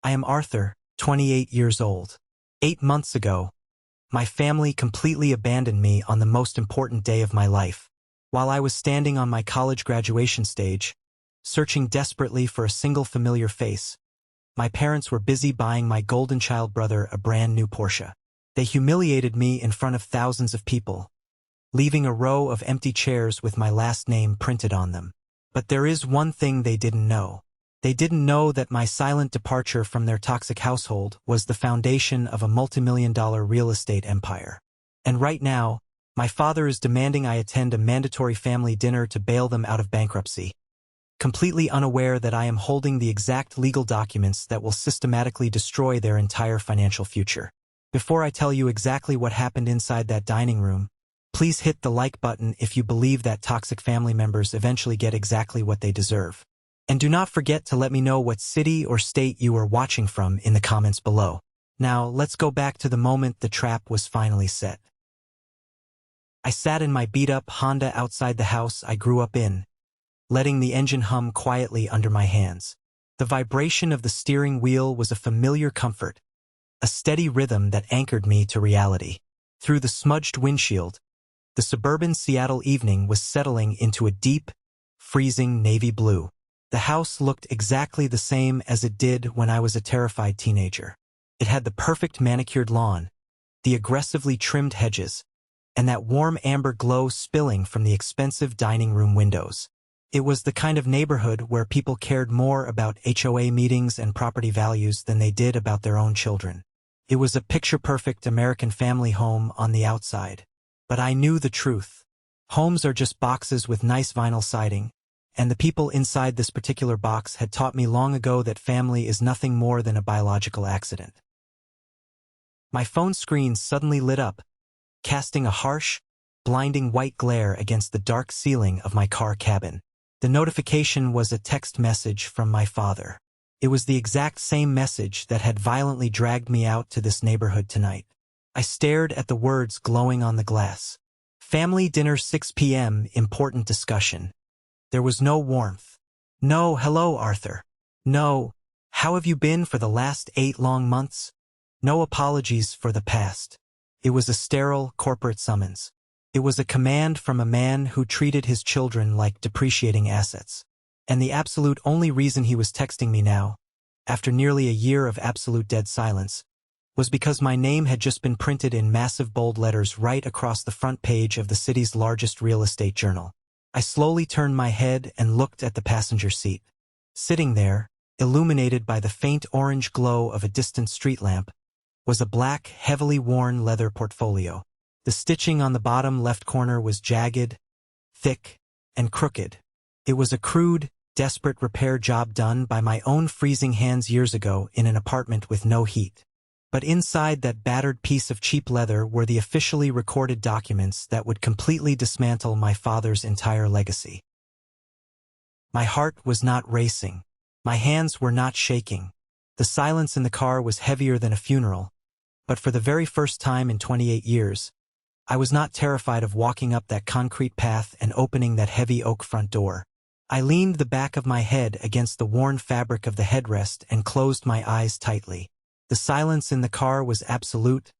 I am Arthur, 28 years old. 8 months ago, my family completely abandoned me on the most important day of my life. While I was standing on my college graduation stage, searching desperately for a single familiar face, my parents were busy buying my golden child brother a brand new Porsche. They humiliated me in front of thousands of people, leaving a row of empty chairs with my last name printed on them. But there is one thing they didn't know. They didn't know that my silent departure from their toxic household was the foundation of a multimillion-dollar real estate empire. And right now, my father is demanding I attend a mandatory family dinner to bail them out of bankruptcy, completely unaware that I am holding the exact legal documents that will systematically destroy their entire financial future. Before I tell you exactly what happened inside that dining room, please hit the like button if you believe that toxic family members eventually get exactly what they deserve. And do not forget to let me know what city or state you are watching from in the comments below. Now, let's go back to the moment the trap was finally set. I sat in my beat-up Honda outside the house I grew up in, letting the engine hum quietly under my hands. The vibration of the steering wheel was a familiar comfort, a steady rhythm that anchored me to reality. Through the smudged windshield, the suburban Seattle evening was settling into a deep, freezing navy blue. The house looked exactly the same as it did when I was a terrified teenager. It had the perfect manicured lawn, the aggressively trimmed hedges, and that warm amber glow spilling from the expensive dining room windows. It was the kind of neighborhood where people cared more about HOA meetings and property values than they did about their own children. It was a picture-perfect American family home on the outside. But I knew the truth. Homes are just boxes with nice vinyl siding, and the people inside this particular box had taught me long ago that family is nothing more than a biological accident. My phone screen suddenly lit up, casting a harsh, blinding white glare against the dark ceiling of my car cabin. The notification was a text message from my father. It was the exact same message that had violently dragged me out to this neighborhood tonight. I stared at the words glowing on the glass. Family dinner 6 p.m. Important discussion. There was no warmth. No, hello, Arthur. No, how have you been for the last 8 long months? No apologies for the past. It was a sterile corporate summons. It was a command from a man who treated his children like depreciating assets. And the absolute only reason he was texting me now, after nearly a year of absolute dead silence, was because my name had just been printed in massive bold letters right across the front page of the city's largest real estate journal. I slowly turned my head and looked at the passenger seat. Sitting there, illuminated by the faint orange glow of a distant street lamp, was a black, heavily worn leather portfolio. The stitching on the bottom left corner was jagged, thick, and crooked. It was a crude, desperate repair job done by my own freezing hands years ago in an apartment with no heat. But inside that battered piece of cheap leather were the officially recorded documents that would completely dismantle my father's entire legacy. My heart was not racing. My hands were not shaking. The silence in the car was heavier than a funeral. But for the very first time in 28 years, I was not terrified of walking up that concrete path and opening that heavy oak front door. I leaned the back of my head against the worn fabric of the headrest and closed my eyes tightly. The silence in the car was absolute,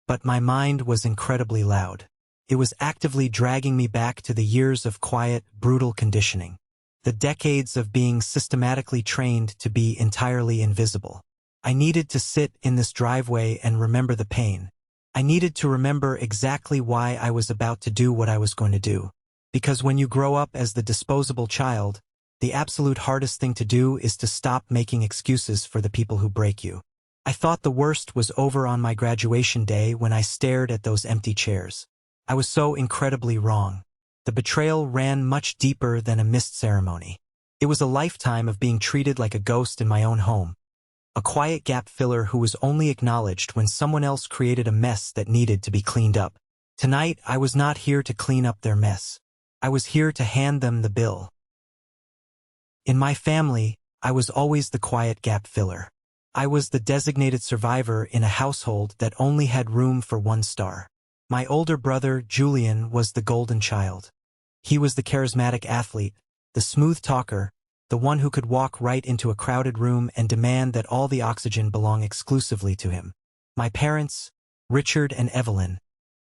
but my mind was incredibly loud. It was actively dragging me back to the years of quiet, brutal conditioning. The decades of being systematically trained to be entirely invisible. I needed to sit in this driveway and remember the pain. I needed to remember exactly why I was about to do what I was going to do. Because when you grow up as the disposable child, the absolute hardest thing to do is to stop making excuses for the people who break you. I thought the worst was over on my graduation day when I stared at those empty chairs. I was so incredibly wrong. The betrayal ran much deeper than a missed ceremony. It was a lifetime of being treated like a ghost in my own home. A quiet gap filler who was only acknowledged when someone else created a mess that needed to be cleaned up. Tonight, I was not here to clean up their mess. I was here to hand them the bill. In my family, I was always the quiet gap filler. I was the designated survivor in a household that only had room for 1 star. My older brother, Julian, was the golden child. He was the charismatic athlete, the smooth talker, the one who could walk right into a crowded room and demand that all the oxygen belong exclusively to him. My parents, Richard and Evelyn,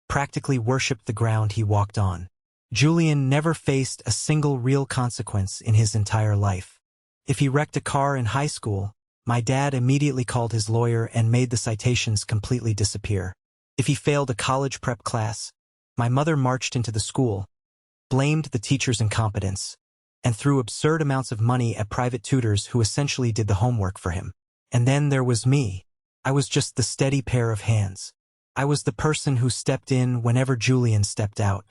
practically worshipped the ground he walked on. Julian never faced a single real consequence in his entire life. If he wrecked a car in high school, my dad immediately called his lawyer and made the citations completely disappear. If he failed a college prep class, my mother marched into the school, blamed the teacher's incompetence, and threw absurd amounts of money at private tutors who essentially did the homework for him. And then there was me. I was just the steady pair of hands. I was the person who stepped in whenever Julian stepped out.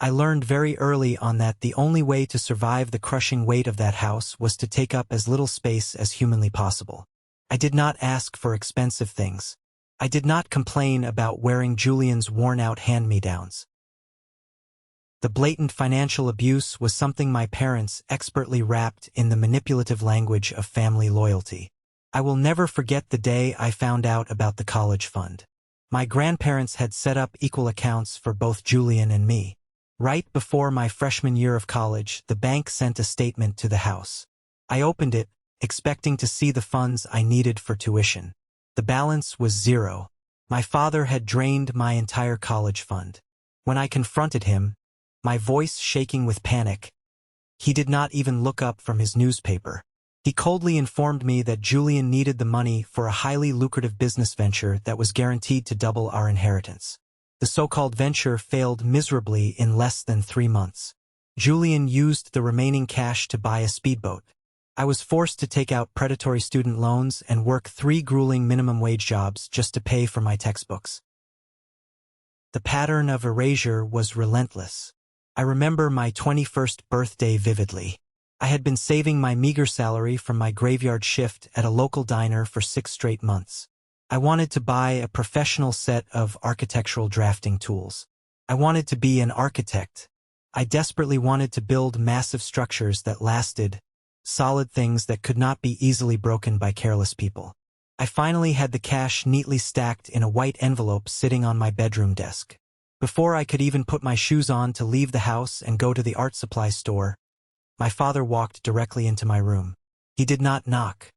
I learned very early on that the only way to survive the crushing weight of that house was to take up as little space as humanly possible. I did not ask for expensive things. I did not complain about wearing Julian's worn-out hand-me-downs. The blatant financial abuse was something my parents expertly wrapped in the manipulative language of family loyalty. I will never forget the day I found out about the college fund. My grandparents had set up equal accounts for both Julian and me. Right before my freshman year of college, the bank sent a statement to the house. I opened it, expecting to see the funds I needed for tuition. The balance was zero. My father had drained my entire college fund. When I confronted him, my voice shaking with panic, he did not even look up from his newspaper. He coldly informed me that Julian needed the money for a highly lucrative business venture that was guaranteed to double our inheritance. The so-called venture failed miserably in less than 3 months. Julian used the remaining cash to buy a speedboat. I was forced to take out predatory student loans and work 3 grueling minimum wage jobs just to pay for my textbooks. The pattern of erasure was relentless. I remember my 21st birthday vividly. I had been saving my meager salary from my graveyard shift at a local diner for 6 straight months. I wanted to buy a professional set of architectural drafting tools. I wanted to be an architect. I desperately wanted to build massive structures that lasted, solid things that could not be easily broken by careless people. I finally had the cash neatly stacked in a white envelope sitting on my bedroom desk. Before I could even put my shoes on to leave the house and go to the art supply store, my father walked directly into my room. He did not knock.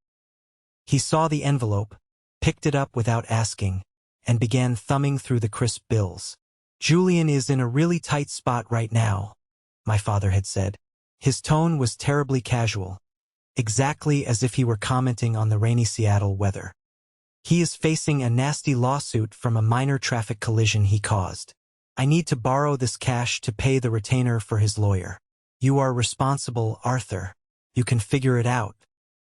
He saw the envelope, picked it up without asking, and began thumbing through the crisp bills. "Julian is in a really tight spot right now," my father had said. His tone was terribly casual, exactly as if he were commenting on the rainy Seattle weather. "He is facing a nasty lawsuit from a minor traffic collision he caused. I need to borrow this cash to pay the retainer for his lawyer. You are responsible, Arthur. You can figure it out.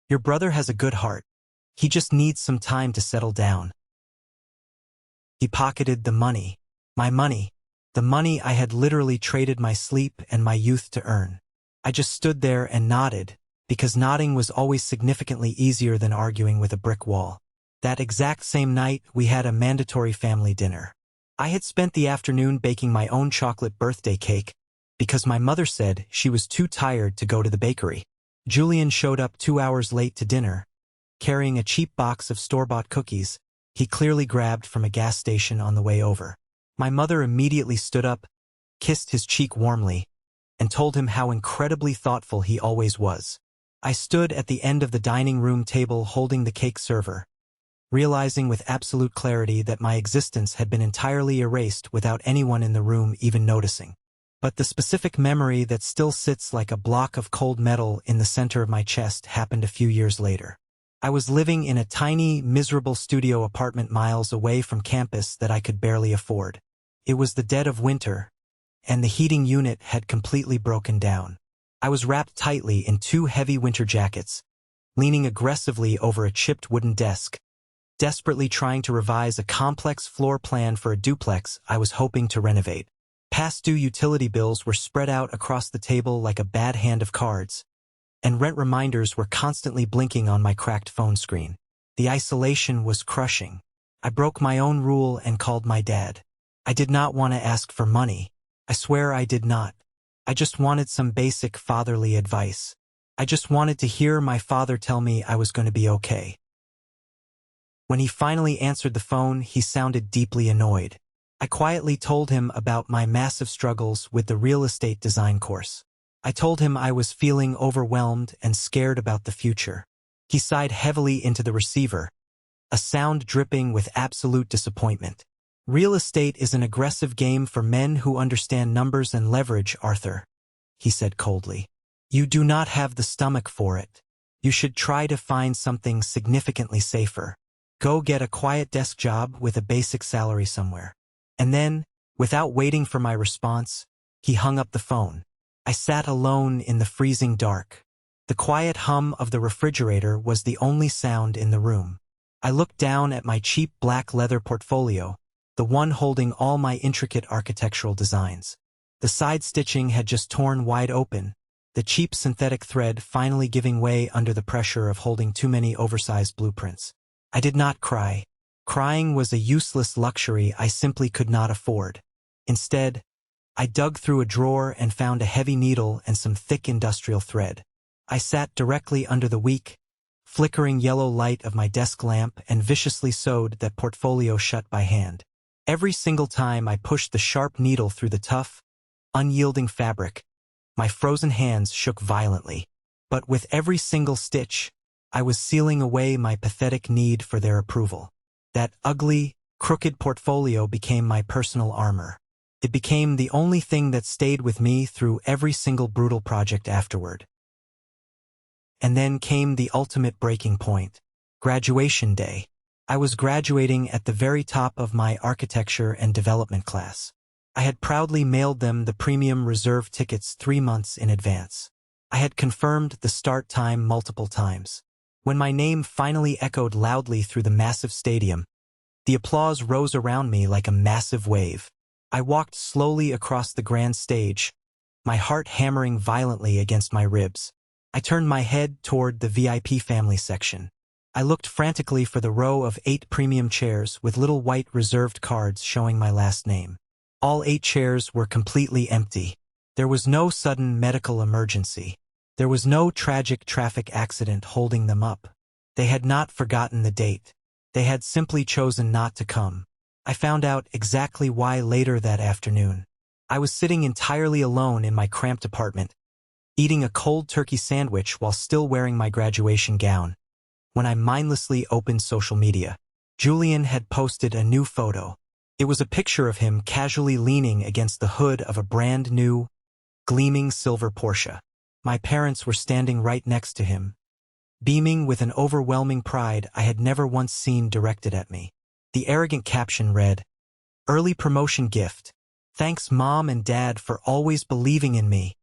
Your brother has a good heart. He just needs some time to settle down." He pocketed the money. My money. The money I had literally traded my sleep and my youth to earn. I just stood there and nodded, because nodding was always significantly easier than arguing with a brick wall. That exact same night, we had a mandatory family dinner. I had spent the afternoon baking my own chocolate birthday cake, because my mother said she was too tired to go to the bakery. Julian showed up 2 hours late to dinner, carrying a cheap box of store-bought cookies he clearly grabbed from a gas station on the way over. My mother immediately stood up, kissed his cheek warmly, and told him how incredibly thoughtful he always was. I stood at the end of the dining room table holding the cake server, realizing with absolute clarity that my existence had been entirely erased without anyone in the room even noticing. But the specific memory that still sits like a block of cold metal in the center of my chest happened a few years later. I was living in a tiny, miserable studio apartment miles away from campus that I could barely afford. It was the dead of winter, and the heating unit had completely broken down. I was wrapped tightly in 2 heavy winter jackets, leaning aggressively over a chipped wooden desk, desperately trying to revise a complex floor plan for a duplex I was hoping to renovate. Past due utility bills were spread out across the table like a bad hand of cards, and rent reminders were constantly blinking on my cracked phone screen. The isolation was crushing. I broke my own rule and called my dad. I did not want to ask for money. I swear I did not. I just wanted some basic fatherly advice. I just wanted to hear my father tell me I was going to be okay. When he finally answered the phone, he sounded deeply annoyed. I quietly told him about my massive struggles with the real estate design course. I told him I was feeling overwhelmed and scared about the future. He sighed heavily into the receiver, a sound dripping with absolute disappointment. Real estate is an aggressive game for men who understand numbers and leverage, Arthur, he said coldly. You do not have the stomach for it. You should try to find something significantly safer. Go get a quiet desk job with a basic salary somewhere. And then, without waiting for my response, he hung up the phone. I sat alone in the freezing dark. The quiet hum of the refrigerator was the only sound in the room. I looked down at my cheap black leather portfolio, the one holding all my intricate architectural designs. The side stitching had just torn wide open, the cheap synthetic thread finally giving way under the pressure of holding too many oversized blueprints. I did not cry. Crying was a useless luxury I simply could not afford. Instead, I dug through a drawer and found a heavy needle and some thick industrial thread. I sat directly under the weak, flickering yellow light of my desk lamp and viciously sewed that portfolio shut by hand. Every single time I pushed the sharp needle through the tough, unyielding fabric, my frozen hands shook violently. But with every single stitch, I was sealing away my pathetic need for their approval. That ugly, crooked portfolio became my personal armor. It became the only thing that stayed with me through every single brutal project afterward. And then came the ultimate breaking point. Graduation day. I was graduating at the very top of my architecture and development class. I had proudly mailed them the premium reserve tickets 3 months in advance. I had confirmed the start time multiple times. When my name finally echoed loudly through the massive stadium, the applause rose around me like a massive wave. I walked slowly across the grand stage, my heart hammering violently against my ribs. I turned my head toward the VIP family section. I looked frantically for the row of 8 premium chairs with little white reserved cards showing my last name. All 8 chairs were completely empty. There was no sudden medical emergency. There was no tragic traffic accident holding them up. They had not forgotten the date. They had simply chosen not to come. I found out exactly why later that afternoon. I was sitting entirely alone in my cramped apartment, eating a cold turkey sandwich while still wearing my graduation gown, when I mindlessly opened social media. Julian had posted a new photo. It was a picture of him casually leaning against the hood of a brand new, gleaming silver Porsche. My parents were standing right next to him, beaming with an overwhelming pride I had never once seen directed at me. The arrogant caption read, "Early promotion gift. Thanks Mom and Dad for always believing in me."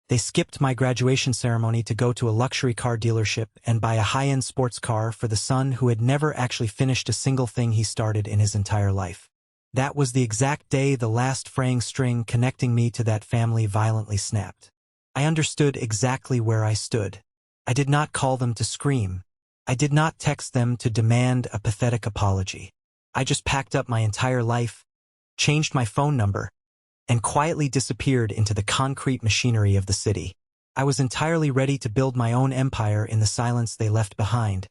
They skipped my graduation ceremony to go to a luxury car dealership and buy a high-end sports car for the son who had never actually finished a single thing he started in his entire life. That was the exact day the last fraying string connecting me to that family violently snapped. I understood exactly where I stood. I did not call them to scream. I did not text them to demand a pathetic apology. I just packed up my entire life, changed my phone number, and quietly disappeared into the concrete machinery of the city. I was entirely ready to build my own empire in the silence they left behind,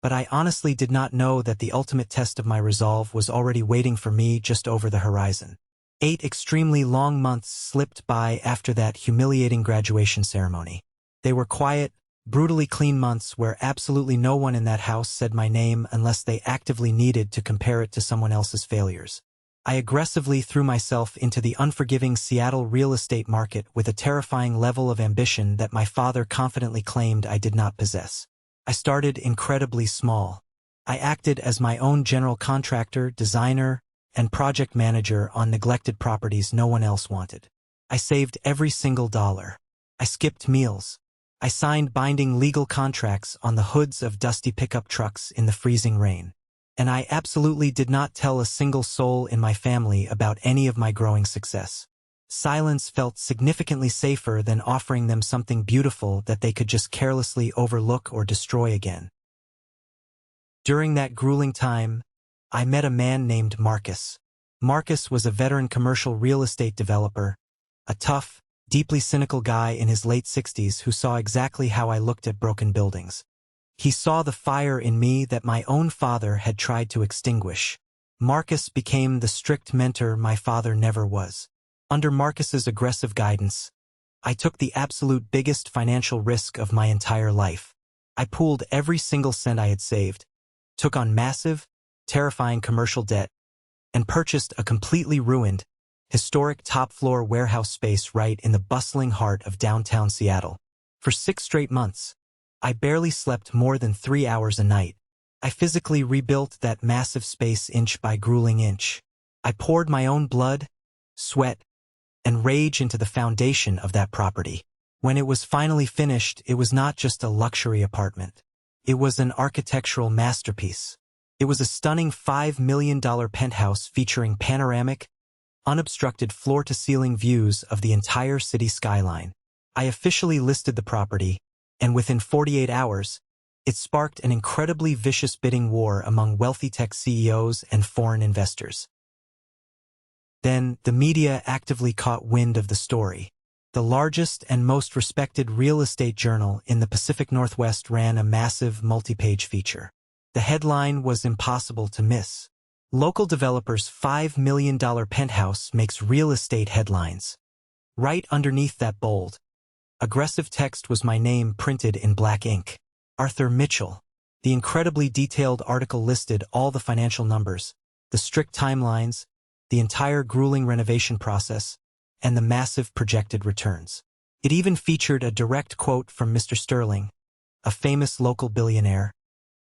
but I honestly did not know that the ultimate test of my resolve was already waiting for me just over the horizon. 8 extremely long months slipped by after that humiliating graduation ceremony. They were quiet, brutally clean months where absolutely no one in that house said my name unless they actively needed to compare it to someone else's failures. I aggressively threw myself into the unforgiving Seattle real estate market with a terrifying level of ambition that my father confidently claimed I did not possess. I started incredibly small. I acted as my own general contractor, designer, and project manager on neglected properties no one else wanted. I saved every single dollar. I skipped meals. I signed binding legal contracts on the hoods of dusty pickup trucks in the freezing rain. And I absolutely did not tell a single soul in my family about any of my growing success. Silence felt significantly safer than offering them something beautiful that they could just carelessly overlook or destroy again. During that grueling time, I met a man named Marcus. Marcus was a veteran commercial real estate developer, a tough, deeply cynical guy in his late 60s who saw exactly how I looked at broken buildings. He saw the fire in me that my own father had tried to extinguish. Marcus became the strict mentor my father never was. Under Marcus's aggressive guidance, I took the absolute biggest financial risk of my entire life. I pooled every single cent I had saved, took on massive, terrifying commercial debt, and purchased a completely ruined, historic top-floor warehouse space right in the bustling heart of downtown Seattle. For 6 straight months, I barely slept more than 3 hours a night. I physically rebuilt that massive space inch by grueling inch. I poured my own blood, sweat, and rage into the foundation of that property. When it was finally finished, it was not just a luxury apartment. It was an architectural masterpiece. It was a stunning $5 million penthouse featuring panoramic, unobstructed floor-to-ceiling views of the entire city skyline. I officially listed the property, and within 48 hours, it sparked an incredibly vicious bidding war among wealthy tech CEOs and foreign investors. Then, the media actively caught wind of the story. The largest and most respected real estate journal in the Pacific Northwest ran a massive multi-page feature. The headline was impossible to miss. Local developer's $5 million penthouse makes real estate headlines. Right underneath that bold, aggressive text was my name printed in black ink. Arthur Mitchell. The incredibly detailed article listed all the financial numbers, the strict timelines, the entire grueling renovation process, and the massive projected returns. It even featured a direct quote from Mr. Sterling, a famous local billionaire,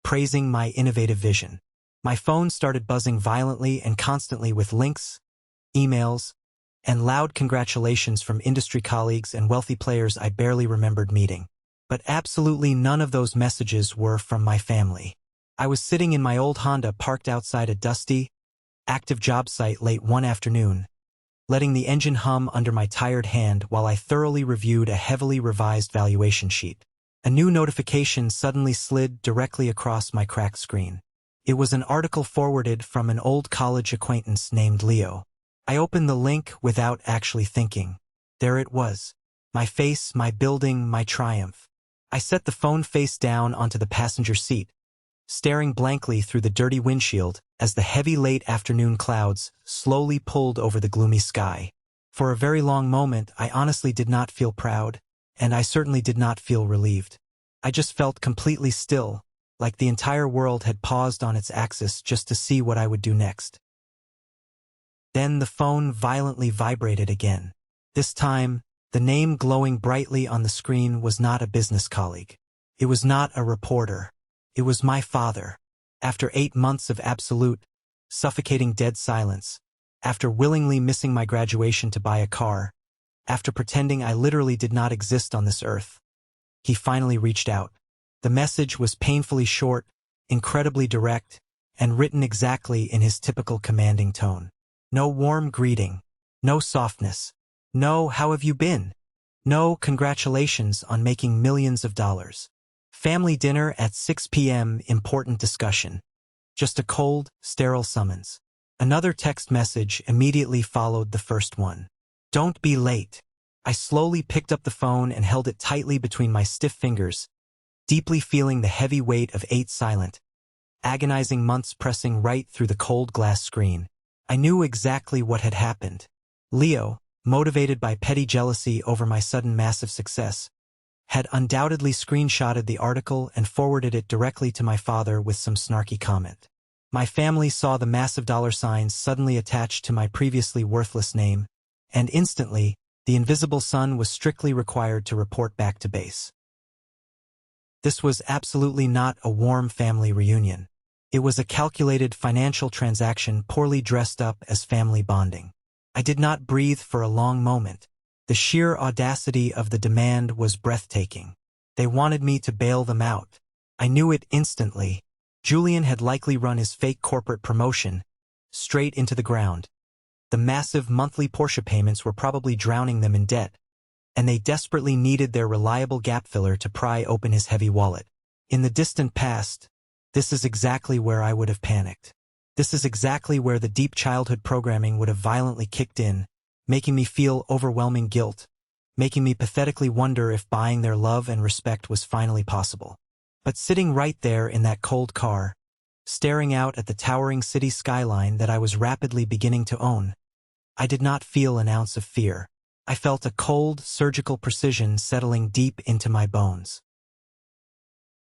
praising my innovative vision. My phone started buzzing violently and constantly with links, emails, and loud congratulations from industry colleagues and wealthy players I barely remembered meeting. But absolutely none of those messages were from my family. I was sitting in my old Honda parked outside a dusty, active job site late one afternoon, letting the engine hum under my tired hand while I thoroughly reviewed a heavily revised valuation sheet. A new notification suddenly slid directly across my cracked screen. It was an article forwarded from an old college acquaintance named Leo. I opened the link without actually thinking. There it was. My face, my building, my triumph. I set the phone face down onto the passenger seat, staring blankly through the dirty windshield as the heavy late afternoon clouds slowly pulled over the gloomy sky. For a very long moment, I honestly did not feel proud, and I certainly did not feel relieved. I just felt completely still, like the entire world had paused on its axis just to see what I would do next. Then the phone violently vibrated again. This time, the name glowing brightly on the screen was not a business colleague. It was not a reporter. It was my father. After 8 months of absolute, suffocating dead silence, after willingly missing my graduation to buy a car, after pretending I literally did not exist on this earth, he finally reached out. The message was painfully short, incredibly direct, and written exactly in his typical commanding tone. No warm greeting, no softness, no "how have you been?" No congratulations on making millions of dollars. Family dinner at 6 p.m. important discussion. Just a cold, sterile summons. Another text message immediately followed the first one. Don't be late. I slowly picked up the phone and held it tightly between my stiff fingers, deeply feeling the heavy weight of 8 silent, agonizing months pressing right through the cold glass screen. I knew exactly what had happened. Leo, motivated by petty jealousy over my sudden massive success, had undoubtedly screenshotted the article and forwarded it directly to my father with some snarky comment. My family saw the massive dollar signs suddenly attached to my previously worthless name, and instantly, the invisible son was strictly required to report back to base. This was absolutely not a warm family reunion. It was a calculated financial transaction poorly dressed up as family bonding. I did not breathe for a long moment. The sheer audacity of the demand was breathtaking. They wanted me to bail them out. I knew it instantly. Julian had likely run his fake corporate promotion straight into the ground. The massive monthly Porsche payments were probably drowning them in debt, and they desperately needed their reliable gap filler to pry open his heavy wallet. In the distant past, this is exactly where I would have panicked. This is exactly where the deep childhood programming would have violently kicked in, making me feel overwhelming guilt, making me pathetically wonder if buying their love and respect was finally possible. But sitting right there in that cold car, staring out at the towering city skyline that I was rapidly beginning to own, I did not feel an ounce of fear. I felt a cold, surgical precision settling deep into my bones.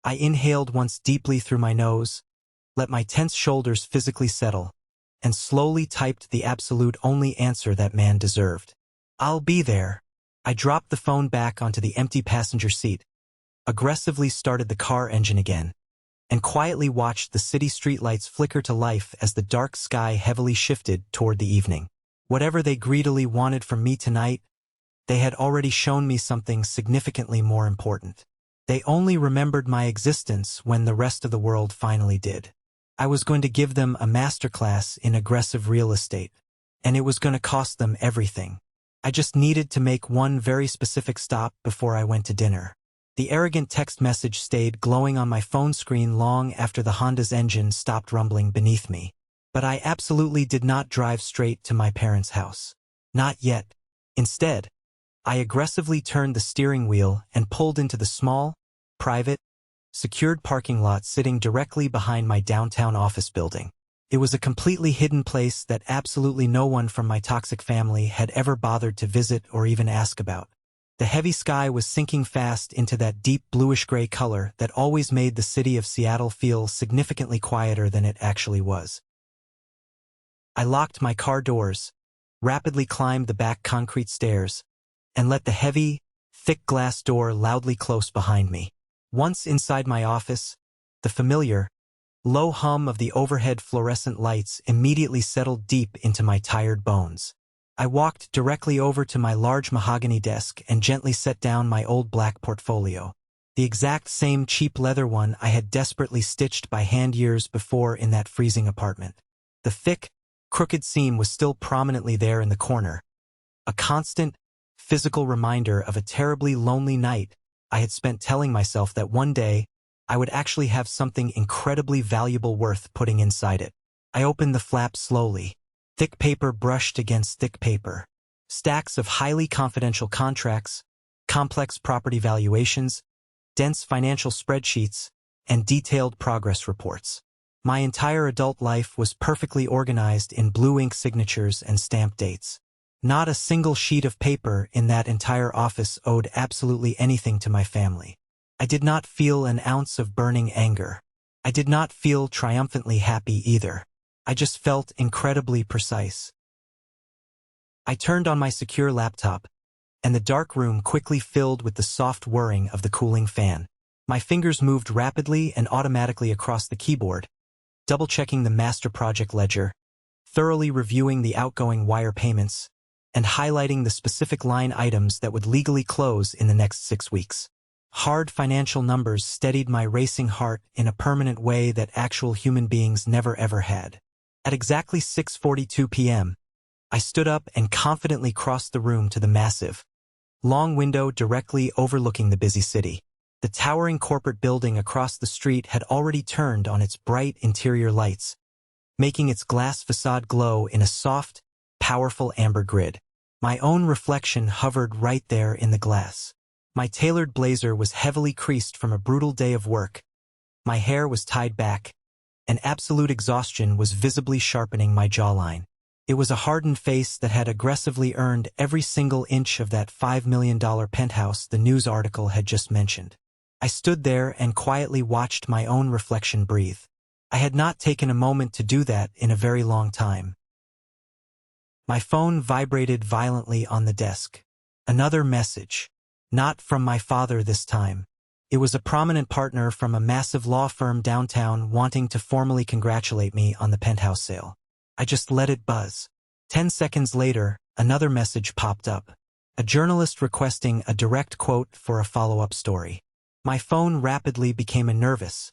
I inhaled once deeply through my nose, let my tense shoulders physically settle, and slowly typed the absolute only answer that man deserved. "I'll be there." I dropped the phone back onto the empty passenger seat, aggressively started the car engine again, and quietly watched the city streetlights flicker to life as the dark sky heavily shifted toward the evening. Whatever they greedily wanted from me tonight, they had already shown me something significantly more important. They only remembered my existence when the rest of the world finally did. I was going to give them a masterclass in aggressive real estate, and it was going to cost them everything. I just needed to make one very specific stop before I went to dinner. The arrogant text message stayed glowing on my phone screen long after the Honda's engine stopped rumbling beneath me. But I absolutely did not drive straight to my parents' house. Not yet. Instead, I aggressively turned the steering wheel and pulled into the small, private, secured parking lot sitting directly behind my downtown office building. It was a completely hidden place that absolutely no one from my toxic family had ever bothered to visit or even ask about. The heavy sky was sinking fast into that deep bluish-gray color that always made the city of Seattle feel significantly quieter than it actually was. I locked my car doors, rapidly climbed the back concrete stairs, and let the heavy, thick glass door loudly close behind me. Once inside my office, the familiar, low hum of the overhead fluorescent lights immediately settled deep into my tired bones. I walked directly over to my large mahogany desk and gently set down my old black portfolio, the exact same cheap leather one I had desperately stitched by hand years before in that freezing apartment. The thick, crooked seam was still prominently there in the corner, a constant, physical reminder of a terribly lonely night I had spent telling myself that one day I would actually have something incredibly valuable worth putting inside it. I opened the flap slowly. Thick paper brushed against thick paper. Stacks of highly confidential contracts, complex property valuations, dense financial spreadsheets, and detailed progress reports. My entire adult life was perfectly organized in blue ink signatures and stamped dates. Not a single sheet of paper in that entire office owed absolutely anything to my family. I did not feel an ounce of burning anger. I did not feel triumphantly happy either. I just felt incredibly precise. I turned on my secure laptop, and the dark room quickly filled with the soft whirring of the cooling fan. My fingers moved rapidly and automatically across the keyboard, double-checking the master project ledger, thoroughly reviewing the outgoing wire payments, and highlighting the specific line items that would legally close in the next 6 weeks. Hard financial numbers steadied my racing heart in a permanent way that actual human beings never ever had. At exactly 6:42 p.m., I stood up and confidently crossed the room to the massive, long window directly overlooking the busy city. The towering corporate building across the street had already turned on its bright interior lights, making its glass facade glow in a soft, powerful amber grid. My own reflection hovered right there in the glass. My tailored blazer was heavily creased from a brutal day of work. My hair was tied back, and absolute exhaustion was visibly sharpening my jawline. It was a hardened face that had aggressively earned every single inch of that $5 million penthouse the news article had just mentioned. I stood there and quietly watched my own reflection breathe. I had not taken a moment to do that in a very long time. My phone vibrated violently on the desk. Another message. Not from my father this time. It was a prominent partner from a massive law firm downtown wanting to formally congratulate me on the penthouse sale. I just let it buzz. 10 seconds later, another message popped up. A journalist requesting a direct quote for a follow-up story. My phone rapidly became a nervous,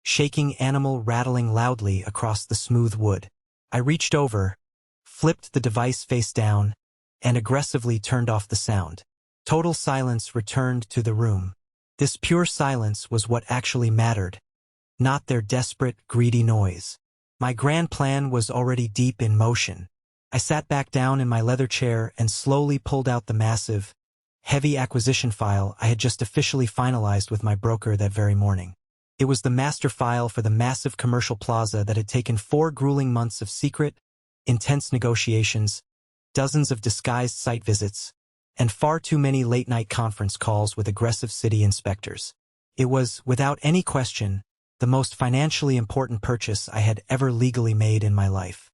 shaking animal rattling loudly across the smooth wood. I reached over, flipped the device face down, and aggressively turned off the sound. Total silence returned to the room. This pure silence was what actually mattered, not their desperate, greedy noise. My grand plan was already deep in motion. I sat back down in my leather chair and slowly pulled out the massive, heavy acquisition file I had just officially finalized with my broker that very morning. It was the master file for the massive commercial plaza that had taken 4 grueling months of secret, intense negotiations, dozens of disguised site visits, and far too many late-night conference calls with aggressive city inspectors. It was, without any question, the most financially important purchase I had ever legally made in my life.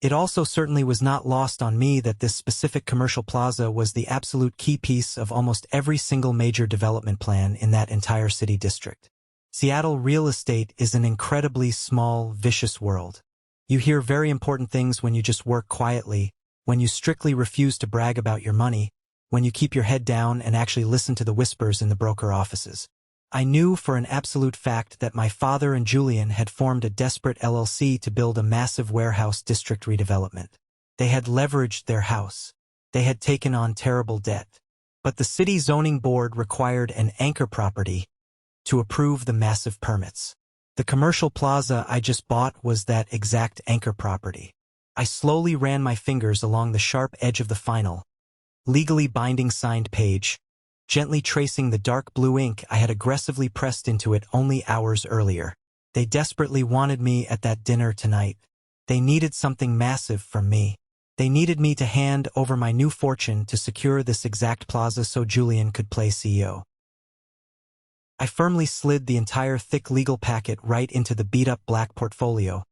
It also certainly was not lost on me that this specific commercial plaza was the absolute key piece of almost every single major development plan in that entire city district. Seattle real estate is an incredibly small, vicious world. You hear very important things when you just work quietly, when you strictly refuse to brag about your money, when you keep your head down and actually listen to the whispers in the broker offices. I knew for an absolute fact that my father and Julian had formed a desperate LLC to build a massive warehouse district redevelopment. They had leveraged their house. They had taken on terrible debt. But the city zoning board required an anchor property to approve the massive permits. The commercial plaza I just bought was that exact anchor property. I slowly ran my fingers along the sharp edge of the final, legally binding signed page, gently tracing the dark blue ink I had aggressively pressed into it only hours earlier. They desperately wanted me at that dinner tonight. They needed something massive from me. They needed me to hand over my new fortune to secure this exact plaza so Julian could play CEO. I firmly slid the entire thick legal packet right into the beat-up black portfolio,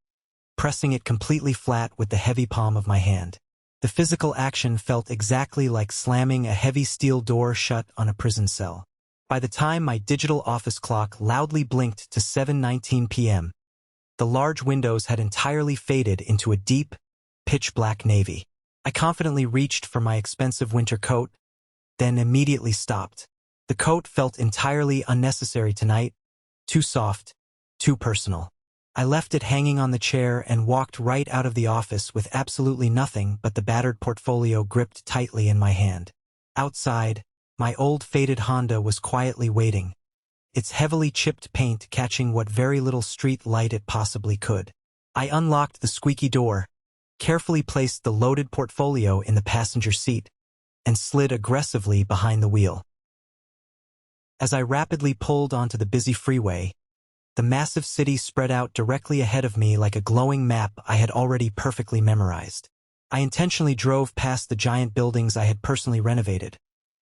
pressing it completely flat with the heavy palm of my hand. The physical action felt exactly like slamming a heavy steel door shut on a prison cell. By the time my digital office clock loudly blinked to 7:19 p.m., the large windows had entirely faded into a deep, pitch-black navy. I confidently reached for my expensive winter coat, then immediately stopped. The coat felt entirely unnecessary tonight, too soft, too personal. I left it hanging on the chair and walked right out of the office with absolutely nothing but the battered portfolio gripped tightly in my hand. Outside, my old faded Honda was quietly waiting, its heavily chipped paint catching what very little street light it possibly could. I unlocked the squeaky door, carefully placed the loaded portfolio in the passenger seat, and slid aggressively behind the wheel. As I rapidly pulled onto the busy freeway, the massive city spread out directly ahead of me like a glowing map I had already perfectly memorized. I intentionally drove past the giant buildings I had personally renovated,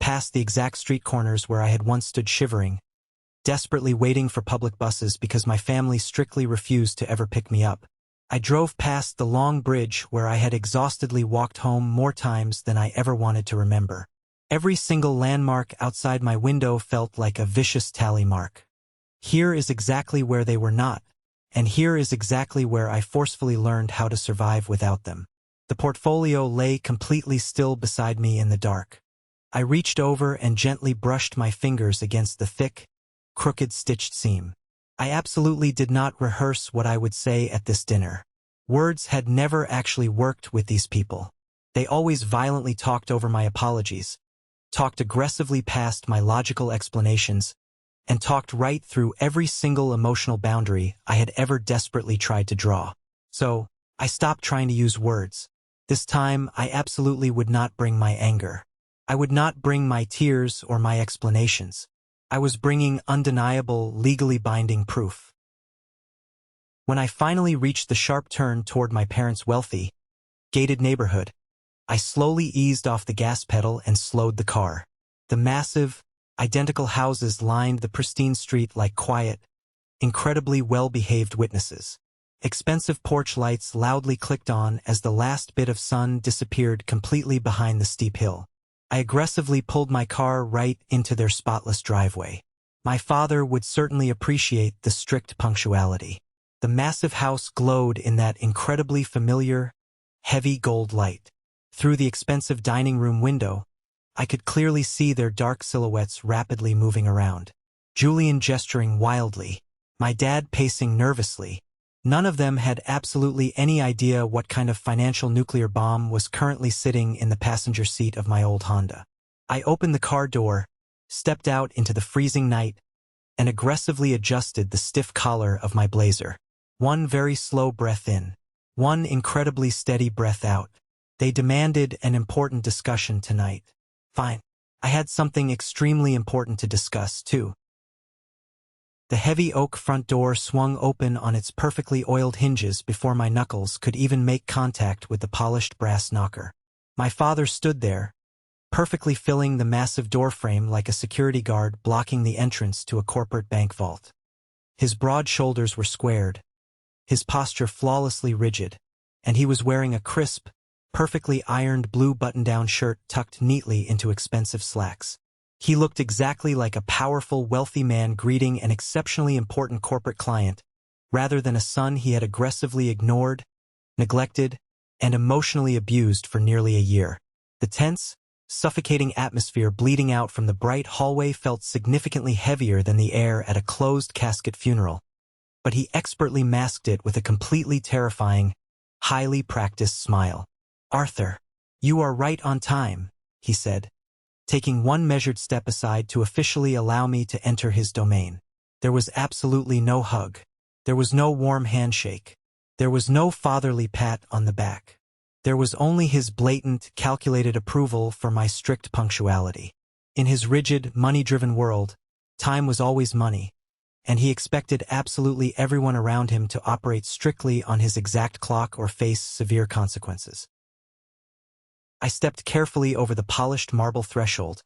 past the exact street corners where I had once stood shivering, desperately waiting for public buses because my family strictly refused to ever pick me up. I drove past the long bridge where I had exhaustedly walked home more times than I ever wanted to remember. Every single landmark outside my window felt like a vicious tally mark. Here is exactly where they were not, and here is exactly where I forcefully learned how to survive without them. The portfolio lay completely still beside me in the dark. I reached over and gently brushed my fingers against the thick, crooked stitched seam. I absolutely did not rehearse what I would say at this dinner. Words had never actually worked with these people. They always violently talked over my apologies, talked aggressively past my logical explanations, and talked right through every single emotional boundary I had ever desperately tried to draw. So, I stopped trying to use words. This time, I absolutely would not bring my anger. I would not bring my tears or my explanations. I was bringing undeniable, legally binding proof. When I finally reached the sharp turn toward my parents' wealthy, gated neighborhood, I slowly eased off the gas pedal and slowed the car. The massive, identical houses lined the pristine street like quiet, incredibly well-behaved witnesses. Expensive porch lights loudly clicked on as the last bit of sun disappeared completely behind the steep hill. I aggressively pulled my car right into their spotless driveway. My father would certainly appreciate the strict punctuality. The massive house glowed in that incredibly familiar, heavy gold light. Through the expensive dining room window, I could clearly see their dark silhouettes rapidly moving around. Julian gesturing wildly, my dad pacing nervously. None of them had absolutely any idea what kind of financial nuclear bomb was currently sitting in the passenger seat of my old Honda. I opened the car door, stepped out into the freezing night, and aggressively adjusted the stiff collar of my blazer. One very slow breath in, one incredibly steady breath out. They demanded an important discussion tonight. Fine. I had something extremely important to discuss, too. The heavy oak front door swung open on its perfectly oiled hinges before my knuckles could even make contact with the polished brass knocker. My father stood there, perfectly filling the massive doorframe like a security guard blocking the entrance to a corporate bank vault. His broad shoulders were squared, his posture flawlessly rigid, and he was wearing a crisp, perfectly ironed blue button-down shirt tucked neatly into expensive slacks. He looked exactly like a powerful, wealthy man greeting an exceptionally important corporate client, rather than a son he had aggressively ignored, neglected, and emotionally abused for nearly a year. The tense, suffocating atmosphere bleeding out from the bright hallway felt significantly heavier than the air at a closed-casket funeral, but he expertly masked it with a completely terrifying, highly practiced smile. "Arthur, you are right on time," he said, taking one measured step aside to officially allow me to enter his domain. There was absolutely no hug. There was no warm handshake. There was no fatherly pat on the back. There was only his blatant, calculated approval for my strict punctuality. In his rigid, money-driven world, time was always money, and he expected absolutely everyone around him to operate strictly on his exact clock or face severe consequences. I stepped carefully over the polished marble threshold,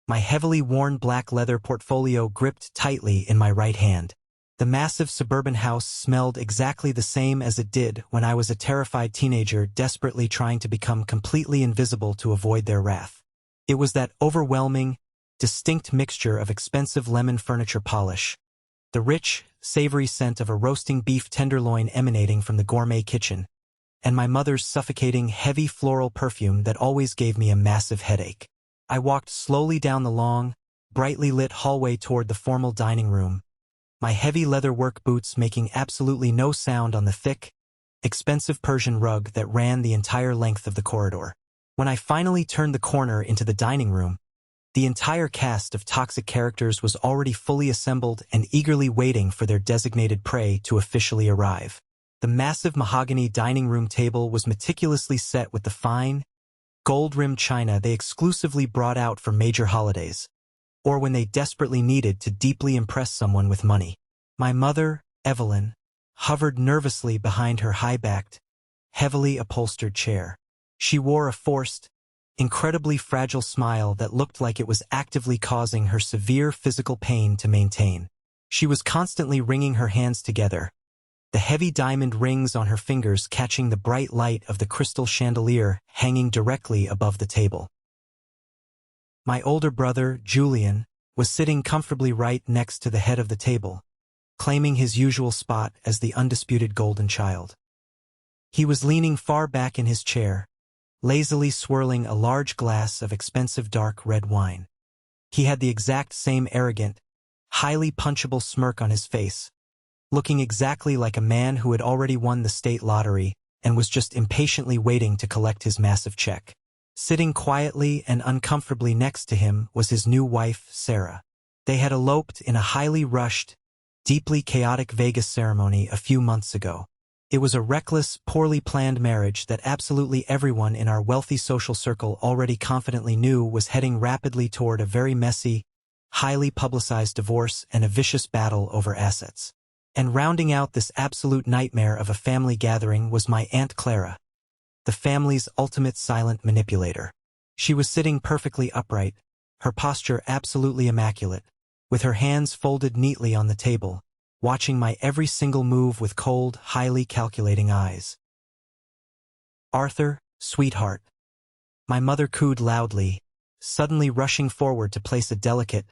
my heavily worn black leather portfolio gripped tightly in my right hand. The massive suburban house smelled exactly the same as it did when I was a terrified teenager desperately trying to become completely invisible to avoid their wrath. It was that overwhelming, distinct mixture of expensive lemon furniture polish, the rich, savory scent of a roasting beef tenderloin emanating from the gourmet kitchen, and my mother's suffocating, heavy floral perfume that always gave me a massive headache. I walked slowly down the long, brightly lit hallway toward the formal dining room, my heavy leather work boots making absolutely no sound on the thick, expensive Persian rug that ran the entire length of the corridor. When I finally turned the corner into the dining room, the entire cast of toxic characters was already fully assembled and eagerly waiting for their designated prey to officially arrive. The massive mahogany dining room table was meticulously set with the fine, gold-rimmed china they exclusively brought out for major holidays, or when they desperately needed to deeply impress someone with money. My mother, Evelyn, hovered nervously behind her high-backed, heavily upholstered chair. She wore a forced, incredibly fragile smile that looked like it was actively causing her severe physical pain to maintain. She was constantly wringing her hands together, the heavy diamond rings on her fingers catching the bright light of the crystal chandelier hanging directly above the table. My older brother, Julian, was sitting comfortably right next to the head of the table, claiming his usual spot as the undisputed golden child. He was leaning far back in his chair, lazily swirling a large glass of expensive dark red wine. He had the exact same arrogant, highly punchable smirk on his face, looking exactly like a man who had already won the state lottery and was just impatiently waiting to collect his massive check. Sitting quietly and uncomfortably next to him was his new wife, Sarah. They had eloped in a highly rushed, deeply chaotic Vegas ceremony a few months ago. It was a reckless, poorly planned marriage that absolutely everyone in our wealthy social circle already confidently knew was heading rapidly toward a very messy, highly publicized divorce and a vicious battle over assets. And rounding out this absolute nightmare of a family gathering was my Aunt Clara, the family's ultimate silent manipulator. She was sitting perfectly upright, her posture absolutely immaculate, with her hands folded neatly on the table, watching my every single move with cold, highly calculating eyes. "Arthur, sweetheart," my mother cooed loudly, suddenly rushing forward to place a delicate,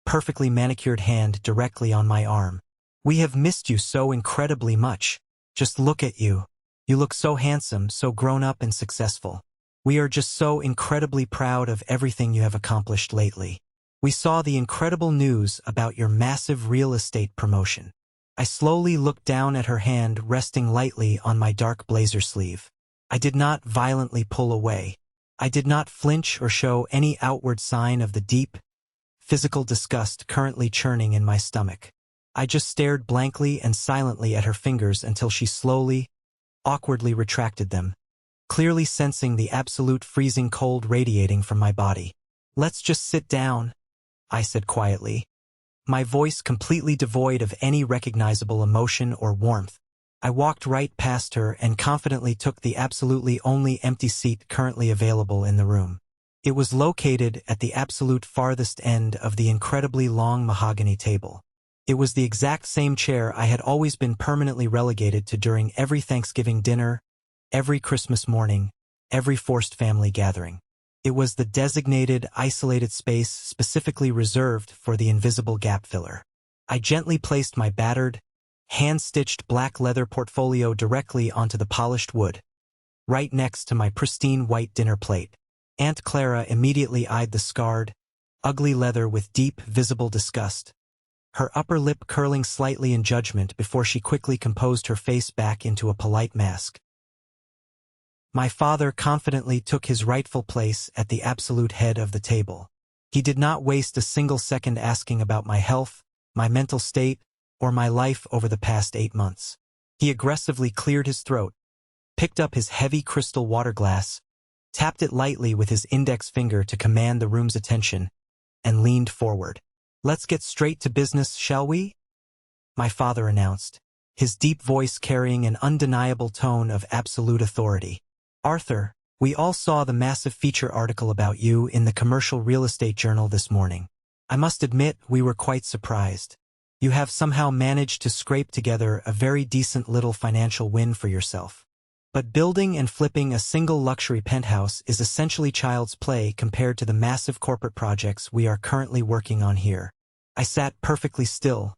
perfectly manicured hand directly on my arm. "We have missed you so incredibly much. Just look at you. You look so handsome, so grown up and successful. We are just so incredibly proud of everything you have accomplished lately. We saw the incredible news about your massive real estate promotion." I slowly looked down at her hand resting lightly on my dark blazer sleeve. I did not violently pull away. I did not flinch or show any outward sign of the deep, physical disgust currently churning in my stomach. I just stared blankly and silently at her fingers until she slowly, awkwardly retracted them, clearly sensing the absolute freezing cold radiating from my body. "Let's just sit down," I said quietly, my voice completely devoid of any recognizable emotion or warmth. I walked right past her and confidently took the absolutely only empty seat currently available in the room. It was located at the absolute farthest end of the incredibly long mahogany table. It was the exact same chair I had always been permanently relegated to during every Thanksgiving dinner, every Christmas morning, every forced family gathering. It was the designated, isolated space specifically reserved for the invisible gap filler. I gently placed my battered, hand-stitched black leather portfolio directly onto the polished wood, right next to my pristine white dinner plate. Aunt Clara immediately eyed the scarred, ugly leather with deep, visible disgust, her upper lip curling slightly in judgment before she quickly composed her face back into a polite mask. My father confidently took his rightful place at the absolute head of the table. He did not waste a single second asking about my health, my mental state, or my life over the past 8 months. He aggressively cleared his throat, picked up his heavy crystal water glass, tapped it lightly with his index finger to command the room's attention, and leaned forward. "Let's get straight to business, shall we?" my father announced, his deep voice carrying an undeniable tone of absolute authority. "Arthur, we all saw the massive feature article about you in the Commercial Real Estate Journal this morning. I must admit we were quite surprised. You have somehow managed to scrape together a very decent little financial win for yourself. But building and flipping a single luxury penthouse is essentially child's play compared to the massive corporate projects we are currently working on here." I sat perfectly still,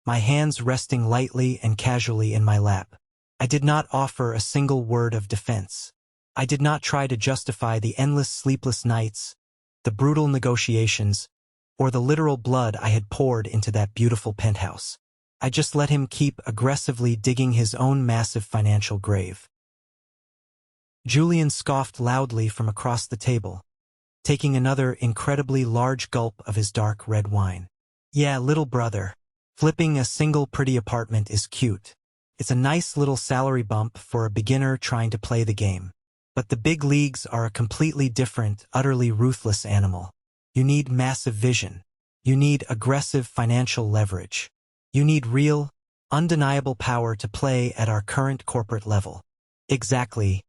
my hands resting lightly and casually in my lap. I did not offer a single word of defense. I did not try to justify the endless sleepless nights, the brutal negotiations, or the literal blood I had poured into that beautiful penthouse. I just let him keep aggressively digging his own massive financial grave. Julian scoffed loudly from across the table, taking another incredibly large gulp of his dark red wine. "Yeah, little brother. Flipping a single pretty apartment is cute. It's a nice little salary bump for a beginner trying to play the game. But the big leagues are a completely different, utterly ruthless animal. You need massive vision. You need aggressive financial leverage. You need real, undeniable power to play at our current corporate level." "Exactly,"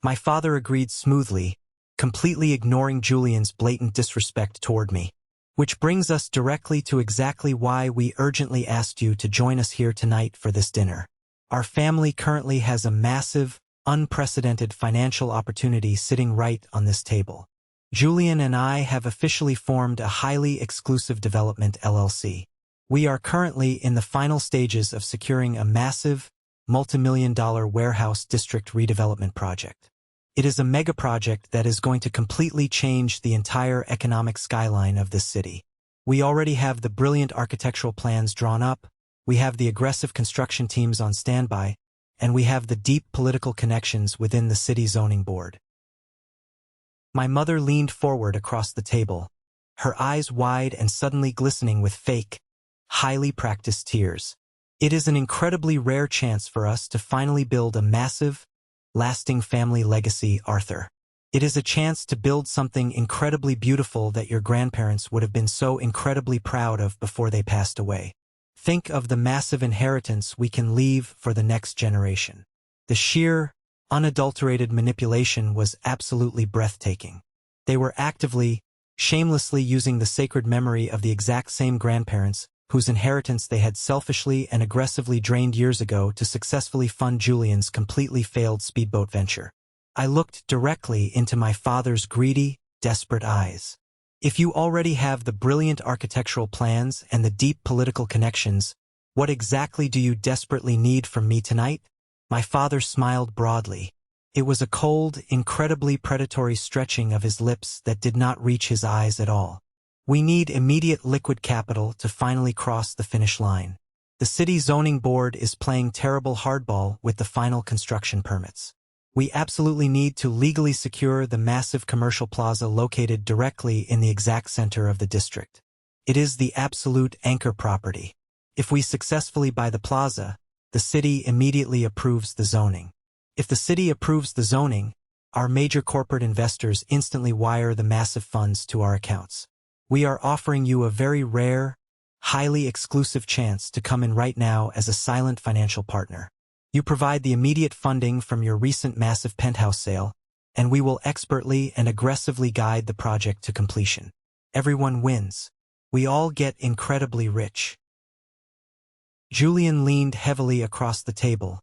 my father agreed smoothly, completely ignoring Julian's blatant disrespect toward me. "Which brings us directly to exactly why we urgently asked you to join us here tonight for this dinner. Our family currently has a massive, unprecedented financial opportunity sitting right on this table. Julian and I have officially formed a highly exclusive development LLC. We are currently in the final stages of securing a massive, multi-million-dollar warehouse district redevelopment project. It is a mega project that is going to completely change the entire economic skyline of this city. We already have the brilliant architectural plans drawn up, we have the aggressive construction teams on standby, and we have the deep political connections within the city zoning board." My mother leaned forward across the table, her eyes wide and suddenly glistening with fake, highly practiced tears. "It is an incredibly rare chance for us to finally build a massive, lasting family legacy, Arthur. It is a chance to build something incredibly beautiful that your grandparents would have been so incredibly proud of before they passed away. Think of the massive inheritance we can leave for the next generation." The sheer, unadulterated manipulation was absolutely breathtaking. They were actively, shamelessly using the sacred memory of the exact same grandparents whose inheritance they had selfishly and aggressively drained years ago to successfully fund Julian's completely failed speedboat venture. I looked directly into my father's greedy, desperate eyes. "If you already have the brilliant architectural plans and the deep political connections, what exactly do you desperately need from me tonight?" My father smiled broadly. It was a cold, incredibly predatory stretching of his lips that did not reach his eyes at all. "We need immediate liquid capital to finally cross the finish line. The city zoning board is playing terrible hardball with the final construction permits. We absolutely need to legally secure the massive commercial plaza located directly in the exact center of the district. It is the absolute anchor property. If we successfully buy the plaza, the city immediately approves the zoning. If the city approves the zoning, our major corporate investors instantly wire the massive funds to our accounts. We are offering you a very rare, highly exclusive chance to come in right now as a silent financial partner. You provide the immediate funding from your recent massive penthouse sale, and we will expertly and aggressively guide the project to completion. Everyone wins. We all get incredibly rich. Julian leaned heavily across the table,